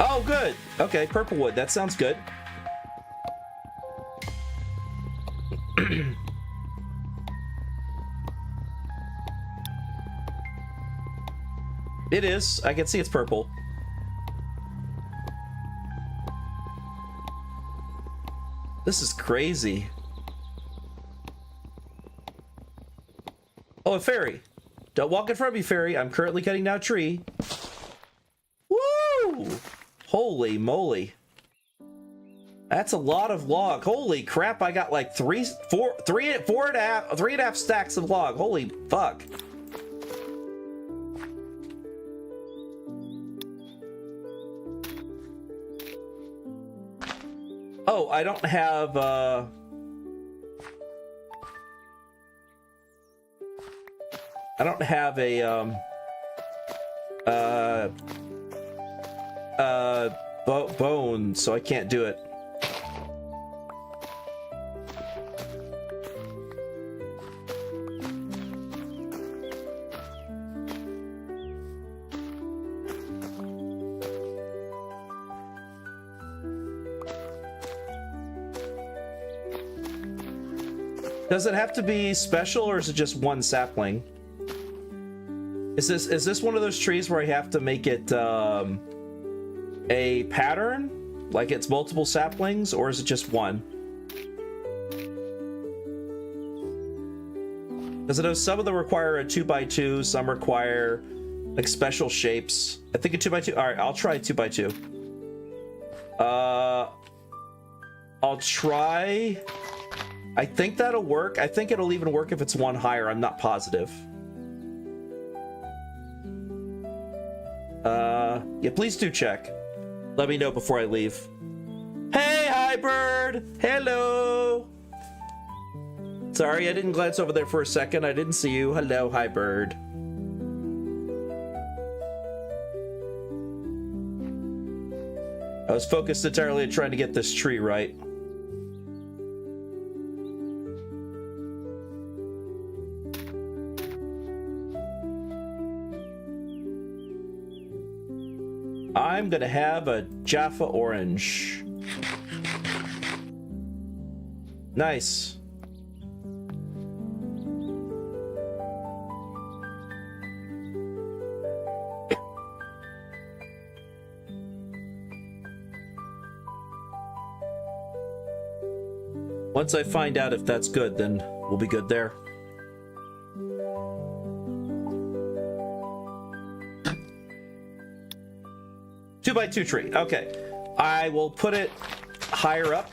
Oh, good. Okay, purple wood. That sounds good. It is. I can see it's purple. This is crazy. Oh, a fairy. Don't walk in front of me, fairy. I'm currently cutting down a tree. Woo! Holy moly. That's a lot of log. Holy crap, I got like three and a half stacks of log. Holy fuck. Oh, I don't have a bone, so I can't do it. Does it have to be special, or is it just one sapling? Is this one of those trees where I have to make it a pattern, like it's multiple saplings, or is it just one? Because I know some of them require a 2x2, some require like special shapes. I think a 2x2. All right, I'll try a 2x2. I'll try. I think that'll work. I think it'll even work if it's one higher. I'm not positive. Yeah, please do check. Let me know before I leave. Hey, hi, bird. Hello. Sorry, I didn't glance over there for a second. I didn't see you. Hello, hi, bird. I was focused entirely on trying to get this tree right. I'm gonna have a Jaffa orange. Nice. Once I find out if that's good, then we'll be good there. Two by two tree. Okay. I will put it higher up.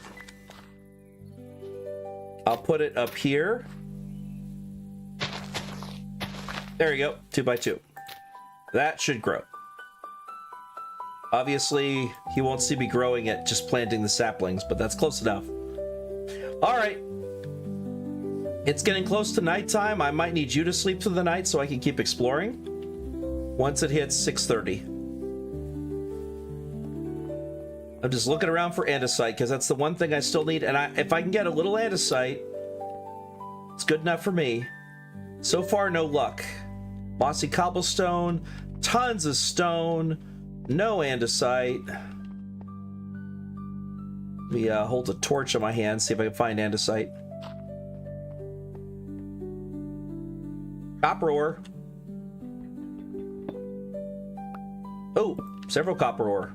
I'll put it up here. There you go. 2x2. That should grow. Obviously, he won't see me growing it, just planting the saplings, but that's close enough. All right. It's getting close to nighttime. I might need you to sleep through the night so I can keep exploring. Once it hits 6:30. I'm just looking around for andesite because that's the one thing I still need. And if I can get a little andesite, it's good enough for me. So far, no luck. Mossy cobblestone, tons of stone, no andesite. Let me hold a torch in my hand, see if I can find andesite. Copper ore. Oh, several copper ore.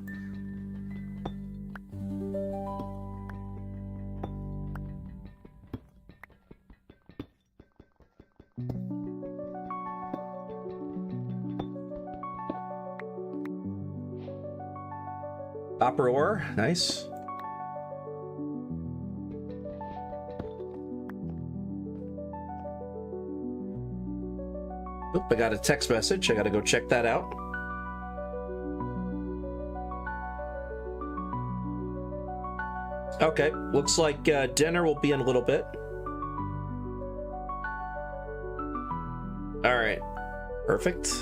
Copper ore, nice. Oop, I got a text message. I gotta go check that out. Okay, looks like dinner will be in a little bit. All right, perfect.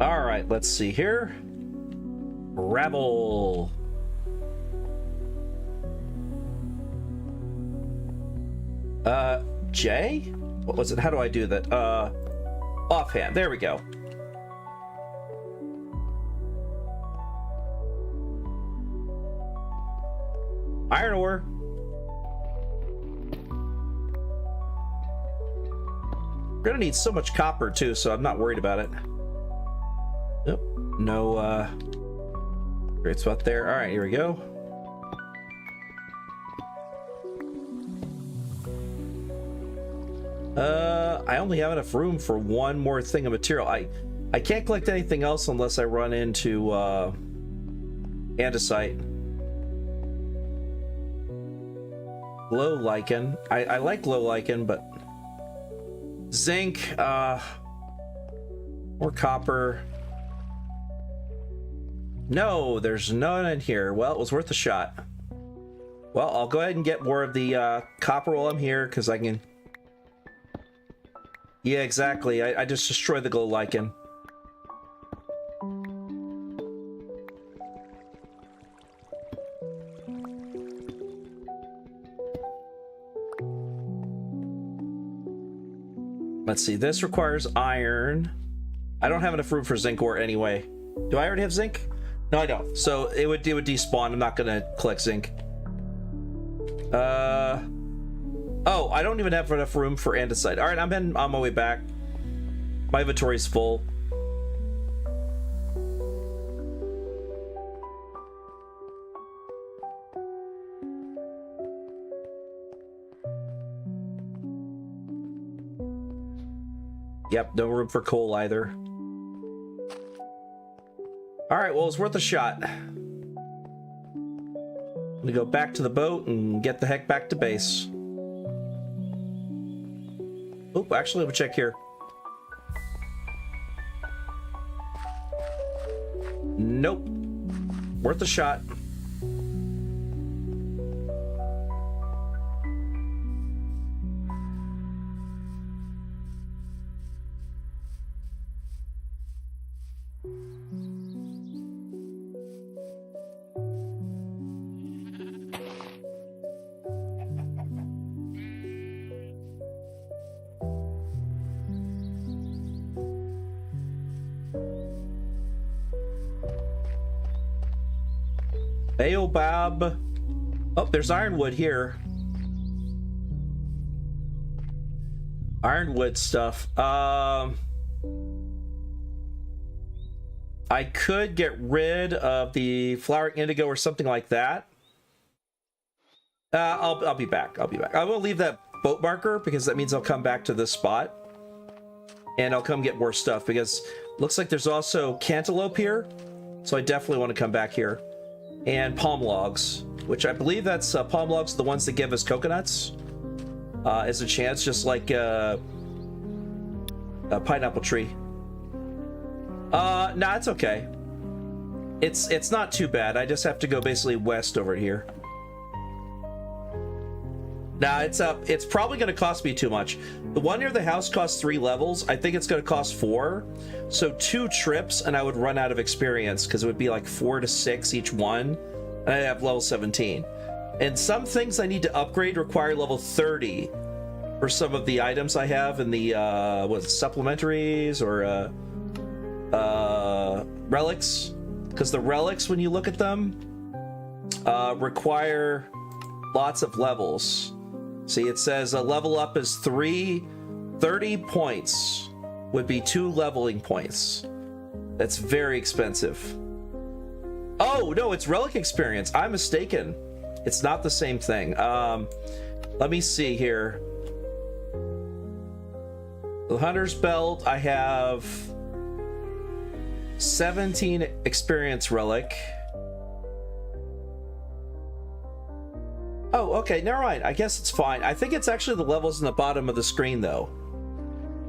All right, let's see here. Gravel. J? What was it? How do I do that? Offhand. There we go. Iron ore. We're gonna need so much copper too, so I'm not worried about it. Nope. No, great spot there. All right, here we go. I only have enough room for one more thing of material. I can't collect anything else unless I run into andesite. Low lichen. I like low lichen, but zinc, more copper. No, there's none in here. Well, it was worth a shot. Well, I'll go ahead and get more of the copper while I'm here, because I can... Yeah, exactly. I just destroyed the glow lichen. Let's see. This requires iron. I don't have enough room for zinc ore anyway. Do I already have zinc? No, I don't. So it would despawn. I'm not gonna collect zinc. Oh, I don't even have enough room for andesite. All right, I'm on my way back. My inventory's full. Yep, no room for coal either. All right, well, it's worth a shot. I'm gonna go back to the boat and get the heck back to base. Oh, actually, let me check here. Nope. Worth a shot. Baobab. Oh, there's ironwood here. Ironwood stuff. I could get rid of the flowering indigo or something like that. I'll be back. I'll be back. I will leave that boat marker because that means I'll come back to this spot. And I'll come get more stuff because it looks like there's also cantaloupe here. So I definitely want to come back here. And palm logs, which I believe that's palm logs are the ones that give us coconuts. As a chance, just like a pineapple tree. Nah, it's okay. It's not too bad. I just have to go basically west over here. Nah, it's probably going to cost me too much. The one near the house costs 3 levels. I think it's going to cost 4. So 2 trips and I would run out of experience because it would be like 4 to 6 each one. And I have level 17. And some things I need to upgrade require level 30 for some of the items I have in the supplementaries or relics. because the relics, when you look at them, require lots of levels. See, it says a level up is 30 points would be 2 leveling points. That's very expensive. Oh, no, it's relic experience. I'm mistaken. It's not the same thing. Let me see here. The Hunter's Belt, I have 17 experience relic. Oh, okay, never mind. I guess it's fine. I think it's actually the levels in the bottom of the screen, though.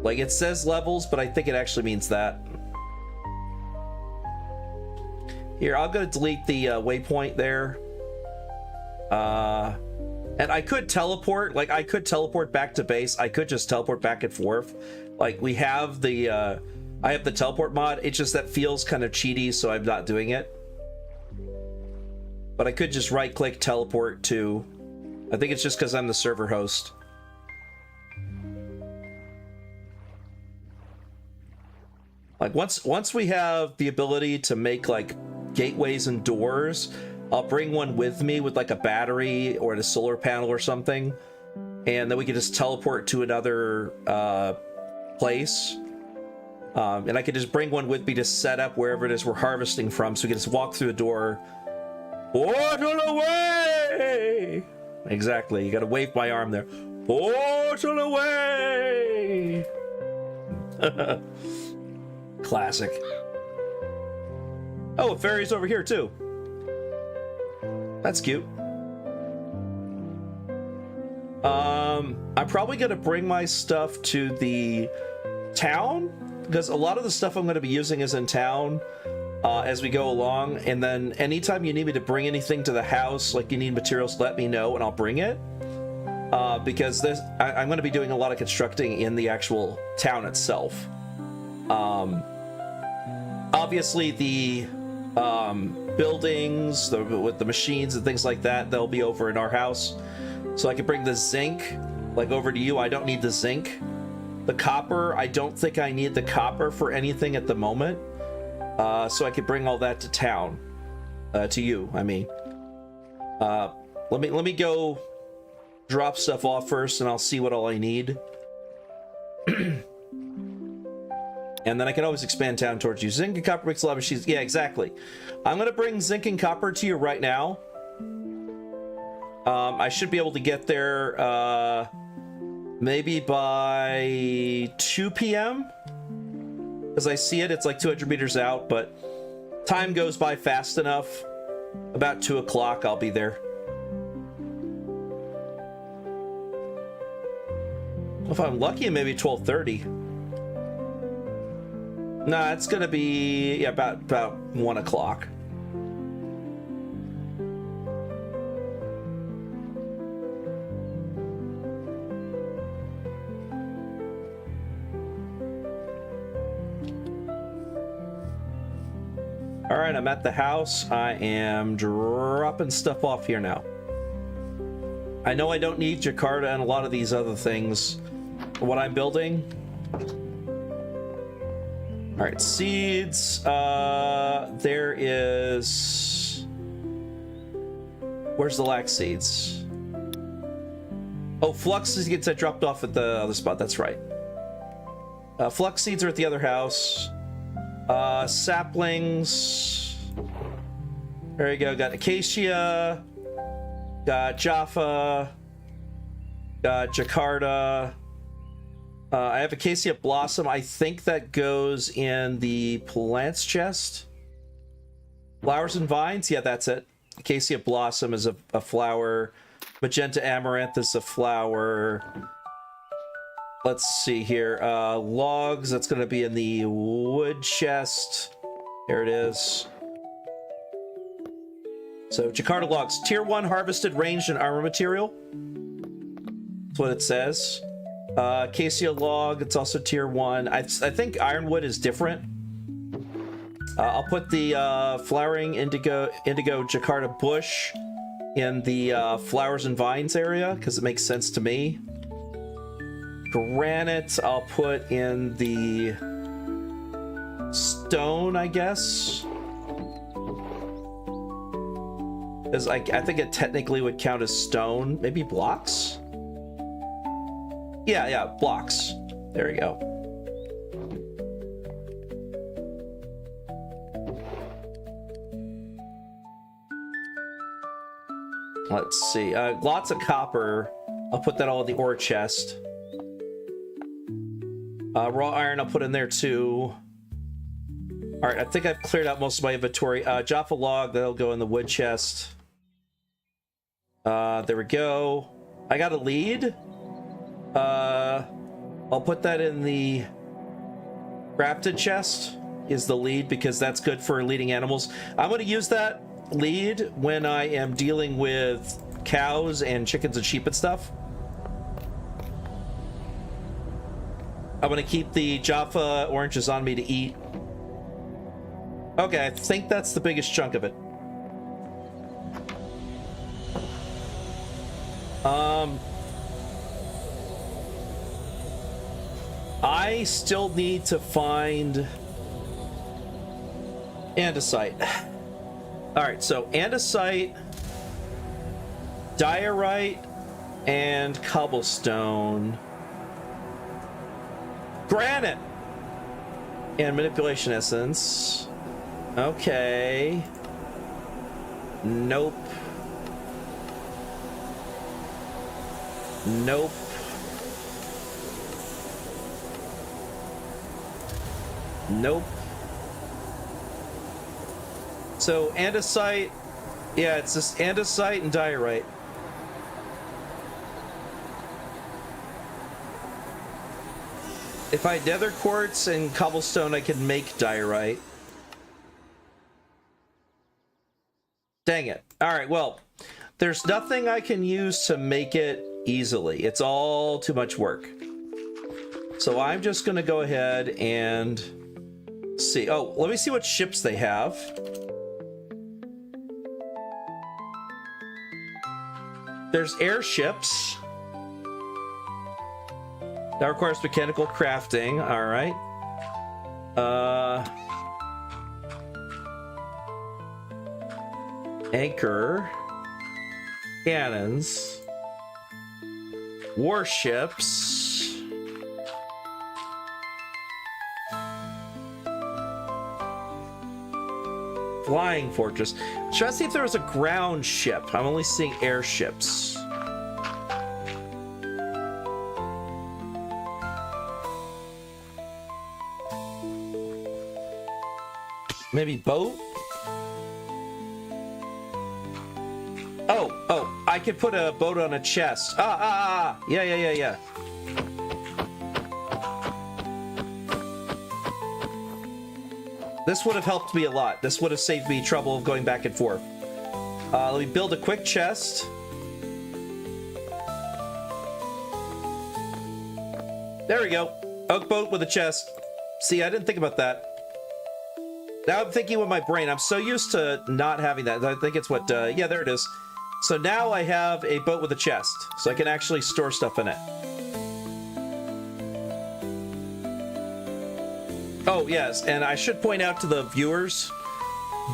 Like, it says levels, but I think it actually means that. Here, I'll go delete the waypoint there. And I could teleport. Like, I could teleport back to base. I could just teleport back and forth. Like, we have the... I have the teleport mod. It's just that feels kind of cheaty, so I'm not doing it. But I could just right-click teleport to... I think it's just because I'm the server host. Like, once we have the ability to make, like, gateways and doors, I'll bring one with me with, like, a battery or a solar panel or something. And then we can just teleport to another place. And I could just bring one with me to set up wherever it is we're harvesting from, so we can just walk through the door. Portal away! Exactly, you gotta wave my arm there. Portal away! Classic. Oh, a fairy's over here too. That's cute. I'm probably gonna bring my stuff to the town, because a lot of the stuff I'm gonna be using is in town as we go along. And then anytime you need me to bring anything to the house, like you need materials, let me know and I'll bring it. Because I'm gonna be doing a lot of constructing in the actual town itself. Obviously the buildings with the machines and things like that, they'll be over in our house. So I can bring the zinc like over to you. I don't need the zinc. The copper, I don't think I need the copper for anything at the moment. So I could bring all that to town. To you, I mean. Let me go drop stuff off first and I'll see what all I need. And then I can always expand town towards you. Zinc and copper makes a lot of machines. Yeah, exactly. I'm gonna bring zinc and copper to you right now. I should be able to get there maybe by 2 p.m. As I see it, it's like 200 meters out, but time goes by fast enough. About 2 o'clock, I'll be there. If I'm lucky, maybe 12:30. Nah, it's gonna be about 1 o'clock. All right, I'm at the house. I am dropping stuff off here now. I know I don't need Jakarta and a lot of these other things for what I'm building. All right, seeds. There is... Where's the lax seeds? Oh, flux seeds gets dropped off at the other spot. That's right. Flux seeds are at the other house. Saplings. There you go. Got acacia. Got Jaffa. Got Jakarta. I have acacia blossom. I think that goes in the plants chest. Flowers and vines. Yeah, that's it. Acacia blossom is a flower. Magenta amaranth is a flower. Let's see here. Logs, that's going to be in the wood chest. There it is. So, Jakarta logs. Tier 1 harvested, ranged, and armor material. That's what it says. Acacia log, it's also tier 1. I think ironwood is different. I'll put the flowering indigo Jakarta bush in the flowers and vines area, because it makes sense to me. Granite, I'll put in the stone, I guess. Because I think it technically would count as stone. Maybe blocks? Yeah, blocks. There we go. Let's see. Lots of copper. I'll put that all in the ore chest. Raw iron I'll put in there too. All right, I think I've cleared out most of my inventory. Jaffa log, that'll go in the wood chest. There we go. I got a lead. I'll put that in the crafted chest is the lead because that's good for leading animals. I'm going to use that lead when I am dealing with cows and chickens and sheep and stuff. I'm going to keep the Jaffa oranges on me to eat. Okay, I think that's the biggest chunk of it. I still need to find andesite. All right, so andesite, diorite, and cobblestone. Granite! And manipulation essence. Okay. Nope. Nope. Nope. So andesite, yeah, it's just andesite and diorite. If I had nether quartz and cobblestone, I could make diorite. Dang it. All right, well, there's nothing I can use to make it easily. It's all too much work. So I'm just going to go ahead and see. Oh, let me see what ships they have. There's airships. That requires mechanical crafting. All right. Anchor. Cannons. Warships. Flying fortress. Should I see if there was a ground ship? I'm only seeing airships. Maybe boat? Oh, I could put a boat on a chest. Yeah. This would have helped me a lot. This would have saved me trouble of going back and forth. Let me build a quick chest. There we go. Oak boat with a chest. See, I didn't think about that. Now I'm thinking with my brain. I'm so used to not having that. I think it's what, yeah, there it is. So now I have a boat with a chest, so I can actually store stuff in it. Oh, yes, and I should point out to the viewers,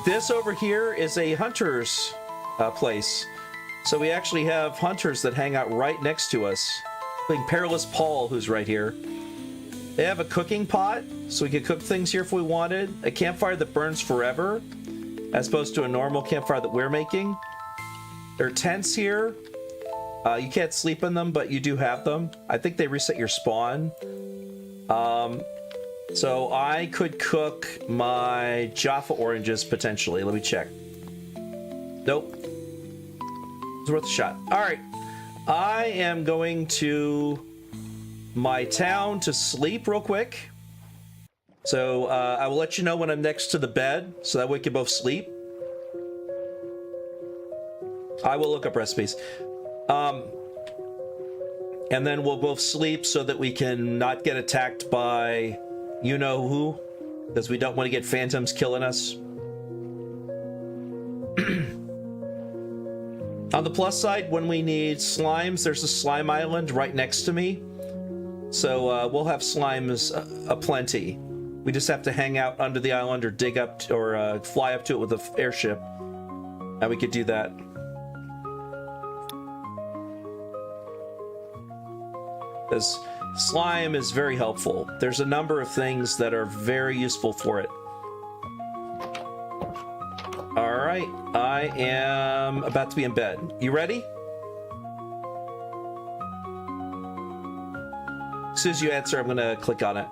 this over here is a hunter's place. So we actually have hunters that hang out right next to us, including Perilous Paul, who's right here. They have a cooking pot, so we could cook things here if we wanted. A campfire that burns forever, as opposed to a normal campfire that we're making. There are tents here. You can't sleep in them, but you do have them. I think they reset your spawn. So I could cook my Jaffa oranges potentially. Let me check. Nope. It's worth a shot. All right. I am going to my town to sleep real quick. So I will let you know when I'm next to the bed, so that way we can both sleep. I will look up recipes. And then we'll both sleep so that we can not get attacked by you-know-who, because we don't want to get phantoms killing us. On the plus side, when we need slimes, there's a slime island right next to me. So we'll have slimes aplenty. We just have to hang out under the island or dig up or fly up to it with an airship. And we could do that. Because slime is very helpful. There's a number of things that are very useful for it. All right, I am about to be in bed. You ready? As soon as you answer, I'm gonna click on it.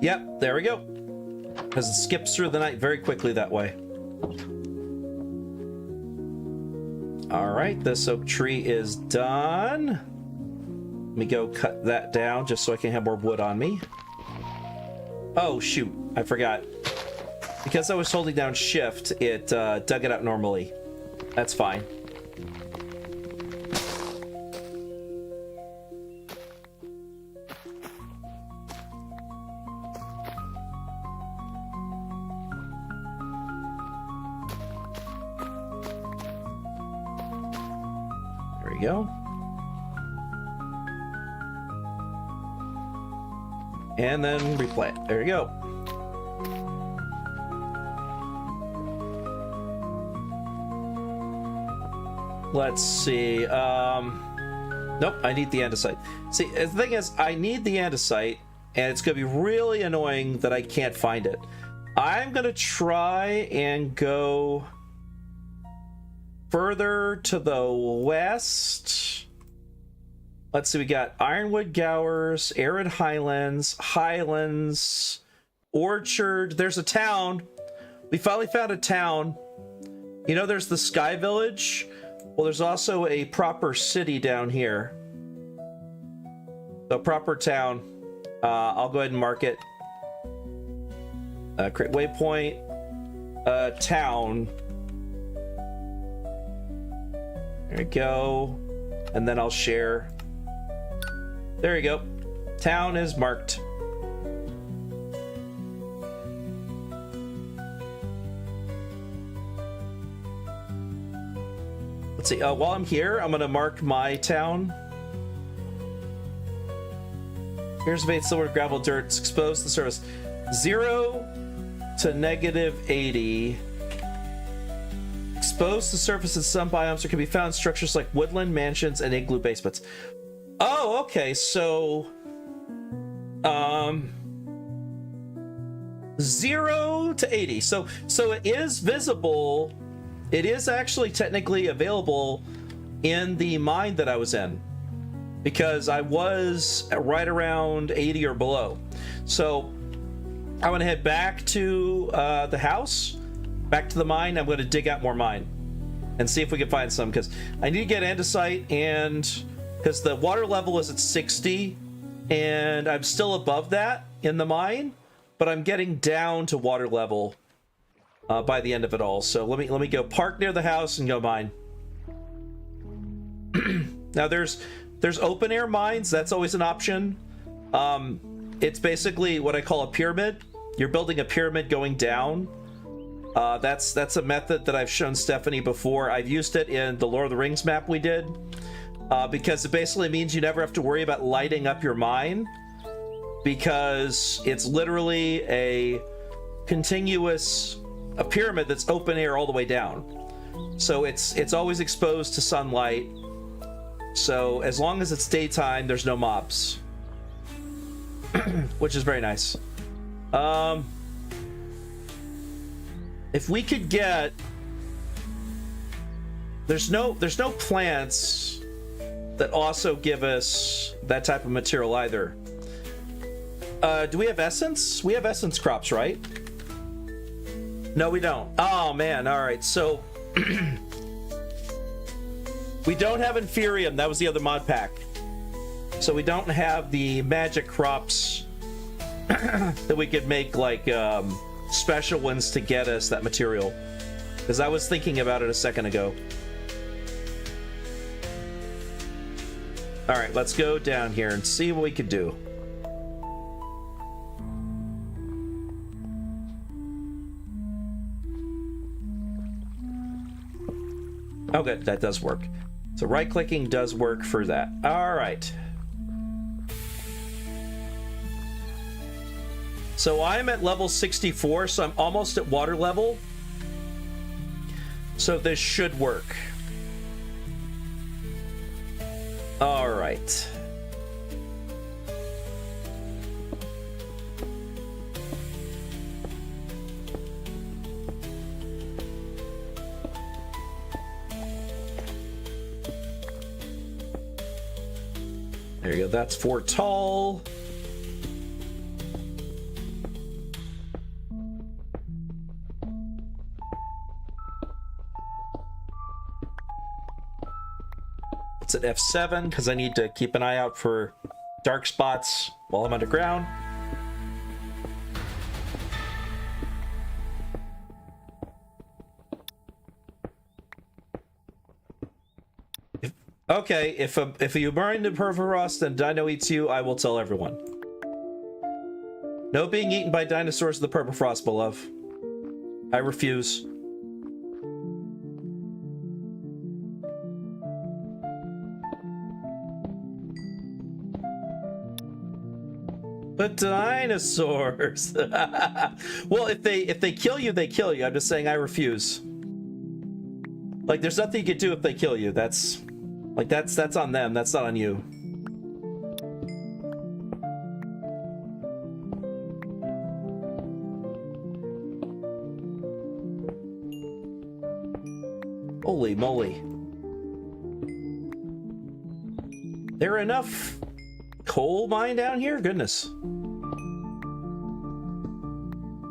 Yep, there we go. Because it skips through the night very quickly that way. All right, this oak tree is done. Let me go cut that down just so I can have more wood on me. Oh, shoot, I forgot. Because I was holding down shift, it dug it out normally. That's fine. Go. And then replant. There you go. Let's see. Nope, I need the andesite. See, the thing is, I need the andesite, and it's going to be really annoying that I can't find it. I'm going to try and go further to the west. Let's see, we got Ironwood Gowers, Arid Highlands, Orchard. There's a town. We finally found a town. You know, there's the Sky Village. Well, there's also a proper city down here. So, proper town. I'll go ahead and mark it. Create waypoint. Town. There we go. And then I'll share. There you go. Town is marked. Let's see. While I'm here, I'm going to mark my town. Here's made silver, gravel, dirt. It's exposed to the surface. 0 to -80. Exposed to surface in some biomes, there can be found structures like woodland, mansions, and igloo basements. Oh, okay, so 0 to 80. So it is visible. It is actually technically available in the mine that I was in, because I was right around 80 or below. So I want to head back to the house. Back to the mine. I'm going to dig out more mine and see if we can find some, because I need to get andesite, and because the water level is at 60 and I'm still above that in the mine, but I'm getting down to water level by the end of it all. So let me go park near the house and go mine. Now there's open air mines. That's always an option. It's basically what I call a pyramid. You're building a pyramid going down. That's a method that I've shown Stephanie before. I've used it in the Lord of the Rings map we did, because it basically means you never have to worry about lighting up your mine, because it's literally a pyramid that's open air all the way down. So it's always exposed to sunlight. So as long as it's daytime, there's no mobs, which is very nice. If we could get, there's no plants that also give us that type of material either. Do we have essence? We have essence crops, right? No, we don't. Oh man, all right. So we don't have Inferium. That was the other mod pack. So we don't have the magic crops that we could make, like special ones to get us that material, because I was thinking about it a second ago. All right, let's go down here and see what we could do. Oh, good. That does work. So right-clicking does work for that. All right. So I'm at level 64, so I'm almost at water level. So this should work. All right. There you go. That's for tall. It's at F7 because I need to keep an eye out for dark spots while I'm underground. Okay, if you burn the permafrost and dino eats you, I will tell everyone. No being eaten by dinosaurs in the permafrost, beloved. I refuse. But dinosaurs. Well, if they kill you, they kill you. I'm just saying I refuse. Like, there's nothing you can do if they kill you. That's on them. That's not on you. Holy moly. There enough coal mine down here? Goodness.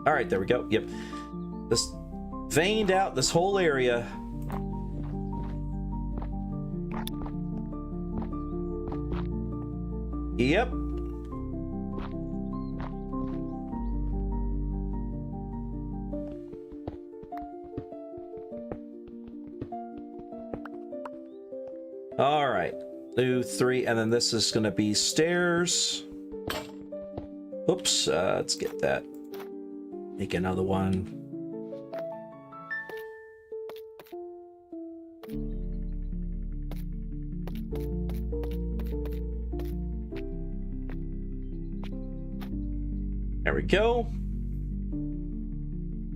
All right, there we go. Yep. This veined out this whole area. Yep. All right. 2, 3, and then this is going to be stairs. Oops. Let's get that. Make another one. There we go.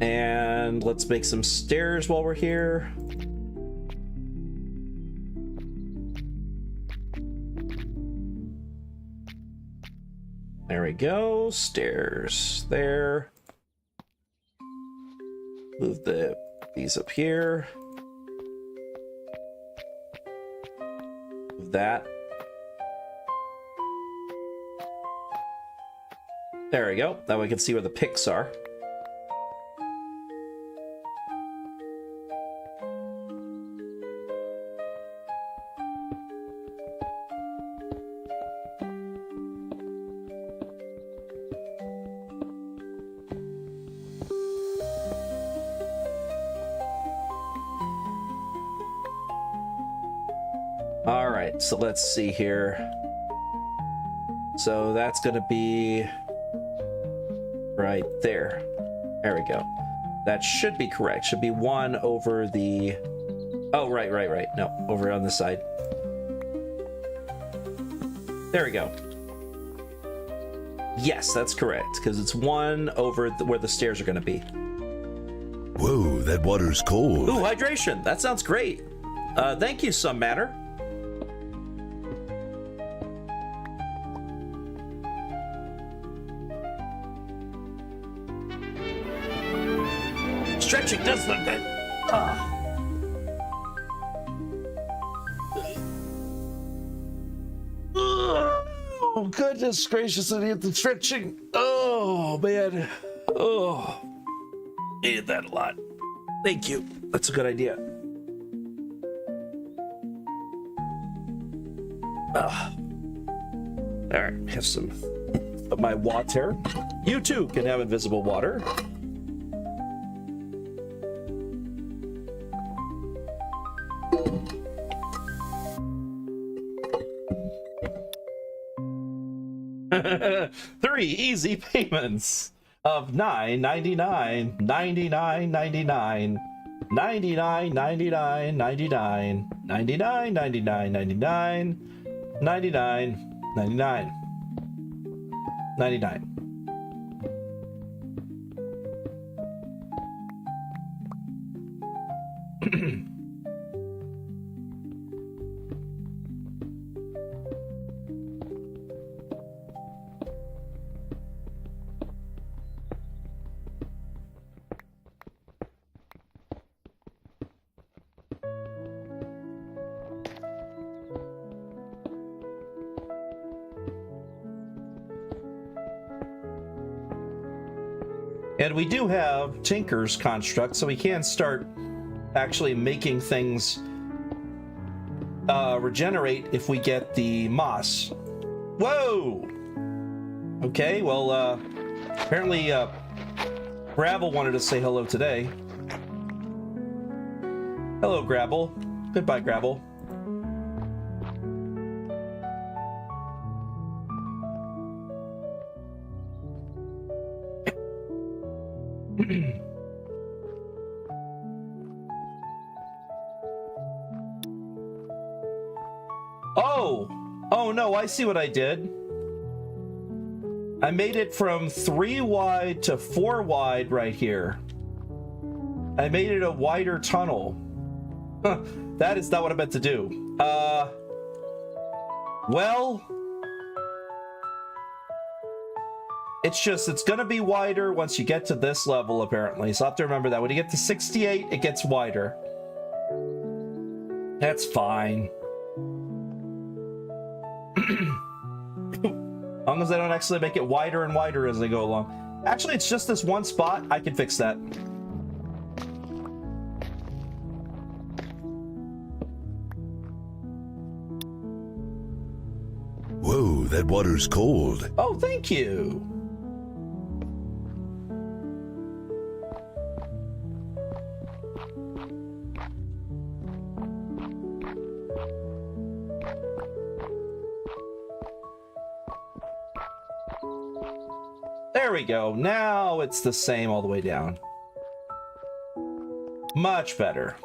And let's make some stairs while we're here. There we go. Stairs there. Move these up here. Move that. There we go. Now we can see where the picks are. All right, so let's see here. So that's going to be right there. There we go. That should be correct. Should be 1 over the... Oh, right. No, over on this side. There we go. Yes, that's correct, because it's 1 over where the stairs are going to be. Whoa, that water's cold. Ooh, hydration. That sounds great. Thank you, Some Matter. Stretching does look good. Oh, goodness gracious, I need the stretching. Oh, man. Oh, needed that a lot. Thank you. That's a good idea. All right, have some of my water. You too can have invisible water. Three easy payments of $9.99, $99.99. 99, 99, 99, 99, 99, 99, 99, 99, 99. And we do have Tinker's construct, so we can start actually making things regenerate if we get the moss. Whoa! Okay, well, apparently Gravel wanted to say hello today. Hello, Gravel. Goodbye, Gravel. Oh no, I see what I did. I made it from 3 wide to 4 wide right here. I made it a wider tunnel. That is not what I meant to do. Well, it's gonna be wider once you get to this level, apparently. So I have to remember that. When you get to 68, it gets wider. That's fine. As long as I don't actually make it wider and wider as I go along. Actually, it's just this one spot. I can fix that. Whoa, that water's cold. Oh, thank you. There we go. Now it's the same all the way down. Much better.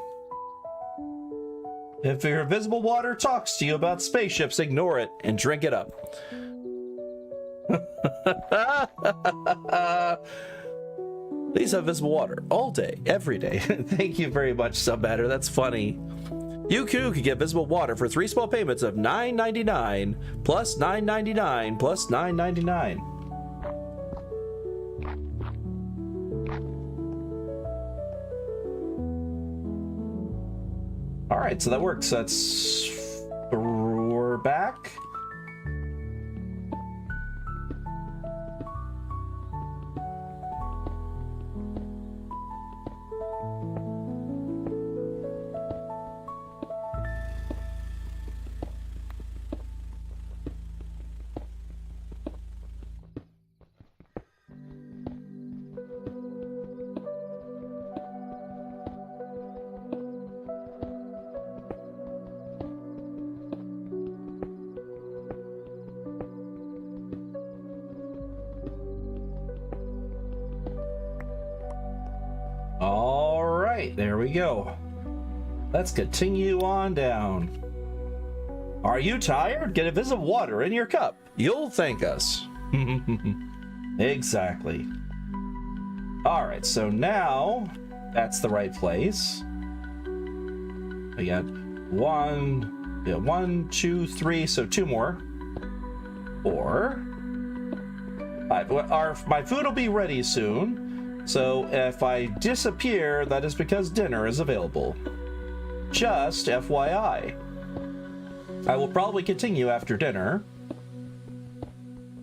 If your invisible water talks to you about spaceships, ignore it and drink it up. Please have visible water all day, every day. Thank you very much, Submatter. That's funny. You too could get visible water for 3 small payments of $9.99 plus $9.99 plus $9.99. All right, so that works. That's we're back. All right, there we go. Let's continue on down. Are you tired? Get a visit of water in your cup. You'll thank us. Exactly. All right, so now that's the right place. We got 1, 2, 3, so 2 more. 4, 5. My food will be ready soon. So if I disappear, that is because dinner is available. Just FYI. I will probably continue after dinner.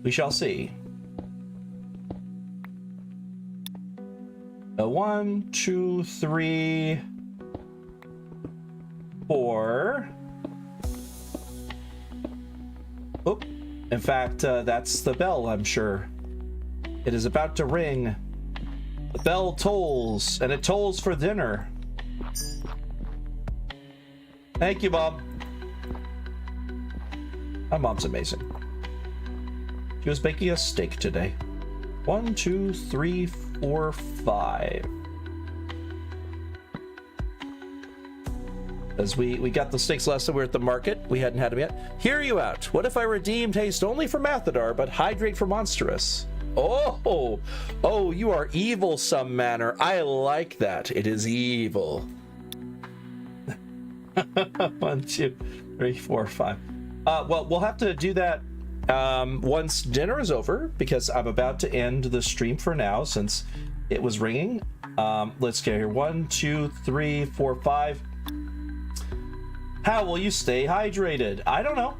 We shall see. 1, 2, 3, 4. Oh, in fact, that's the bell, I'm sure. It is about to ring. The bell tolls, and it tolls for dinner. Thank you, Mom. My mom's amazing. She was baking a steak today. 1, 2, 3, 4, 5. As we got the steaks last time we were at the market. We hadn't had them yet. Hear you out. What if I redeem taste only for Mathadar, but hydrate for Monstrous? Oh, you are evil some manner. I like that. It is evil. 1, 2, 3, 4, 5. Well, we'll have to do that once dinner is over, because I'm about to end the stream for now since it was ringing. Let's get here. 1, 2, 3, 4, 5. How will you stay hydrated? I don't know.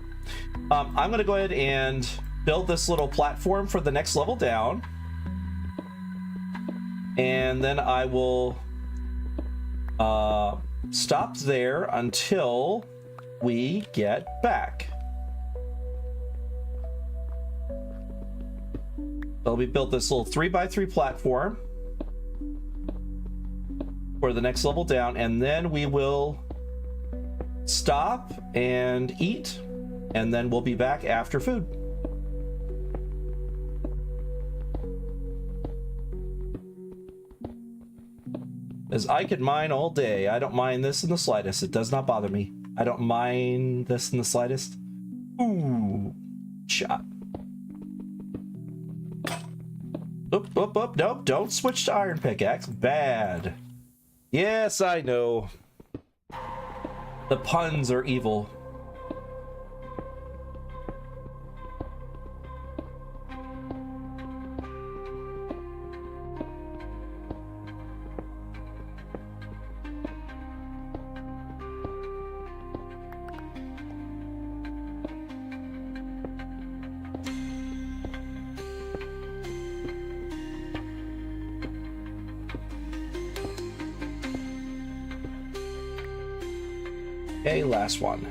I'm gonna go ahead and build this little platform for the next level down, and then I will stop there until we get back. So we built this little 3x3 platform for the next level down, and then we will stop and eat, and then we'll be back after food. As I could mine all day. I don't mind this in the slightest. It does not bother me. I don't mind this in the slightest. Ooh, shot. Oop. Nope, don't switch to iron pickaxe. Bad. Yes, I know. The puns are evil. Okay, last one.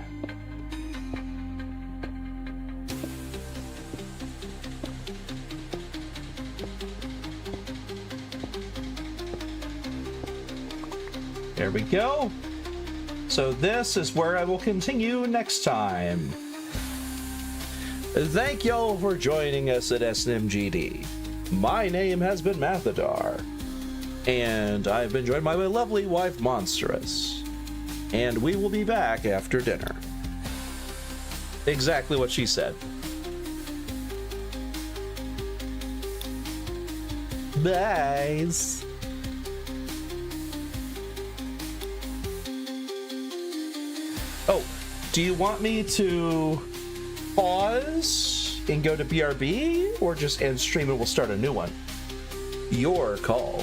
There we go. So this is where I will continue next time. Thank y'all for joining us at SNMGD. My name has been Mathadar, and I've been joined by my lovely wife, Monstrous. And we will be back after dinner. Exactly what she said. Bye. Oh, do you want me to pause and go to BRB, or just end stream and we'll start a new one? Your call.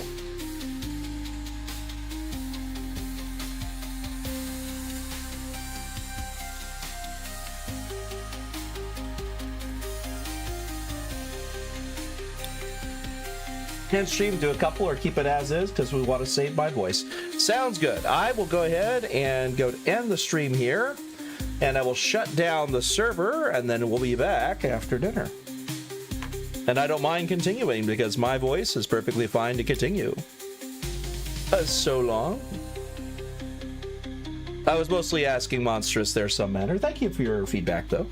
End stream, do a couple, or keep it as is because we want to save my voice. Sounds good. I will go ahead and go to end the stream here, and I will shut down the server, and then we'll be back after dinner. And I don't mind continuing because my voice is perfectly fine to continue. So long. I was mostly asking Monstrous there some manner. Thank you for your feedback, though.